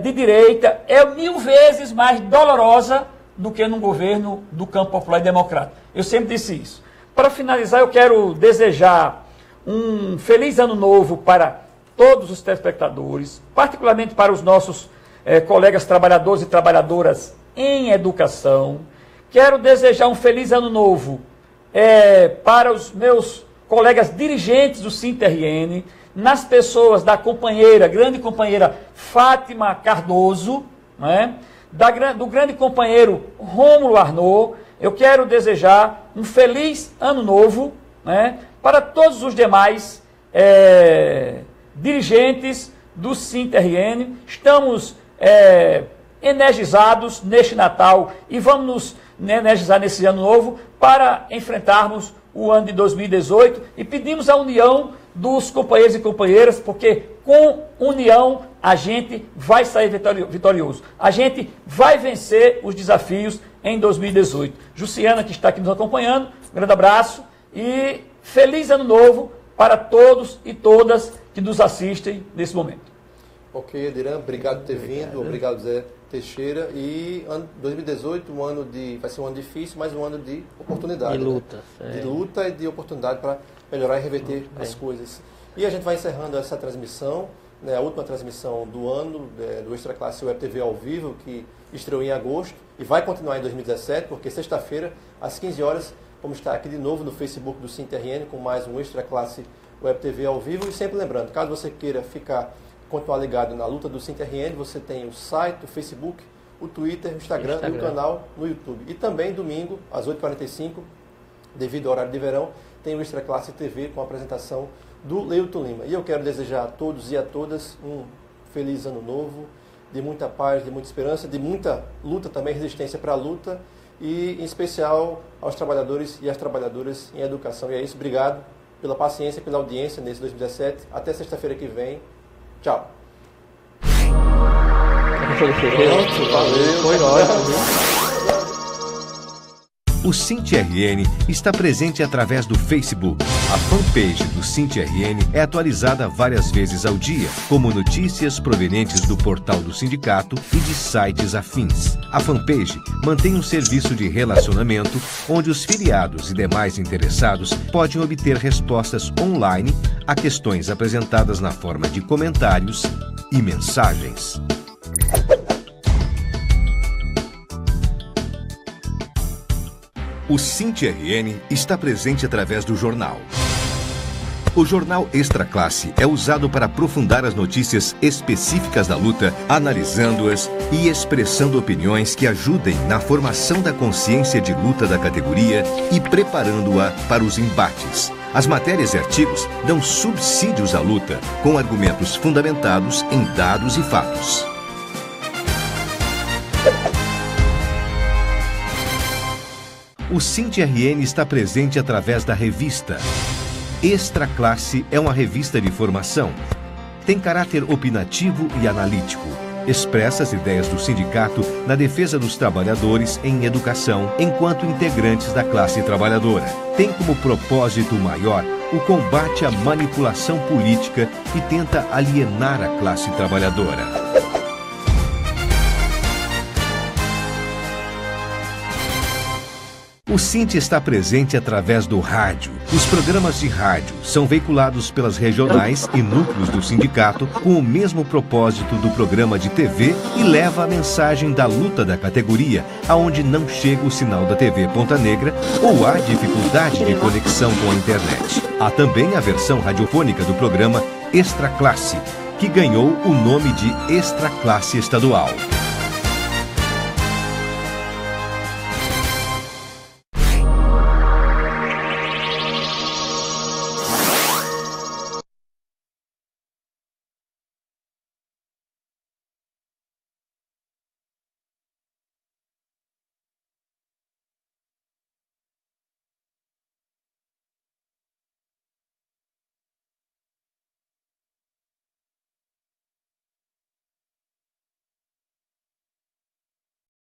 de direita é 1000 vezes mais dolorosa do que num governo do campo popular e democrático. Eu sempre disse isso. Para finalizar, eu quero desejar um feliz ano novo para todos os telespectadores, particularmente para os nossos colegas trabalhadores e trabalhadoras em educação. Quero desejar um feliz ano novo para os meus colegas dirigentes do Sint-RN, nas pessoas da grande companheira Fátima Cardoso, né? Do grande companheiro Rômulo Arnaud. Eu quero desejar um feliz ano novo, né, para todos os demais dirigentes do Sint-RN. Estamos energizados neste Natal e vamos nos energizar nesse ano novo para enfrentarmos o ano de 2018 e pedimos a união dos companheiros e companheiras, porque com união a gente vai sair vitorioso. A gente vai vencer os desafios em 2018. Jussiana, que está aqui nos acompanhando, um grande abraço e feliz ano novo para todos e todas que nos assistem nesse momento. Ok, Ediran, obrigado por ter vindo, obrigado, Zé Teixeira. E 2018 vai ser um ano difícil, mas um ano de oportunidade. De luta. Né? De luta e de oportunidade para melhorar e reverter as coisas. E a gente vai encerrando essa transmissão, né, a última transmissão do ano, do Extra Classe Web TV ao vivo, que estreou em agosto e vai continuar em 2017, porque sexta-feira, às 15 horas, vamos estar aqui de novo no Facebook do Sint-RN com mais um Extra Classe Web TV ao vivo. E sempre lembrando, caso você queira continuar ligado na luta do Sint-RN, você tem o site, o Facebook, o Twitter, o Instagram e o canal no YouTube. E também domingo, às 8h45, devido ao horário de verão, tem o Extra Classe TV com a apresentação do Leuton Lima. E eu quero desejar a todos e a todas um feliz ano novo, de muita paz, de muita esperança, de muita luta também, resistência para a luta, e em especial aos trabalhadores e às trabalhadoras em educação. E é isso, obrigado pela paciência, pela audiência nesse 2017. Até sexta-feira que vem. Tchau. Valeu, foi ótimo. O SINT-RN está presente através do Facebook. A fanpage do SINT-RN é atualizada várias vezes ao dia, como notícias provenientes do portal do sindicato e de sites afins. A fanpage mantém um serviço de relacionamento onde os filiados e demais interessados podem obter respostas online a questões apresentadas na forma de comentários e mensagens. O SINT-RN está presente através do jornal. O jornal Extra Classe é usado para aprofundar as notícias específicas da luta, analisando-as e expressando opiniões que ajudem na formação da consciência de luta da categoria e preparando-a para os embates. As matérias e artigos dão subsídios à luta, com argumentos fundamentados em dados e fatos. O SINT-RN está presente através da revista. Extra Classe é uma revista de formação. Tem caráter opinativo e analítico. Expressa as ideias do sindicato na defesa dos trabalhadores em educação, enquanto integrantes da classe trabalhadora. Tem como propósito maior o combate à manipulação política e tenta alienar a classe trabalhadora. O SINT está presente através do rádio. Os programas de rádio são veiculados pelas regionais e núcleos do sindicato com o mesmo propósito do programa de TV e leva a mensagem da luta da categoria, aonde não chega o sinal da TV Ponta Negra ou há dificuldade de conexão com a internet. Há também a versão radiofônica do programa Extra Classe, que ganhou o nome de Extra Classe Estadual.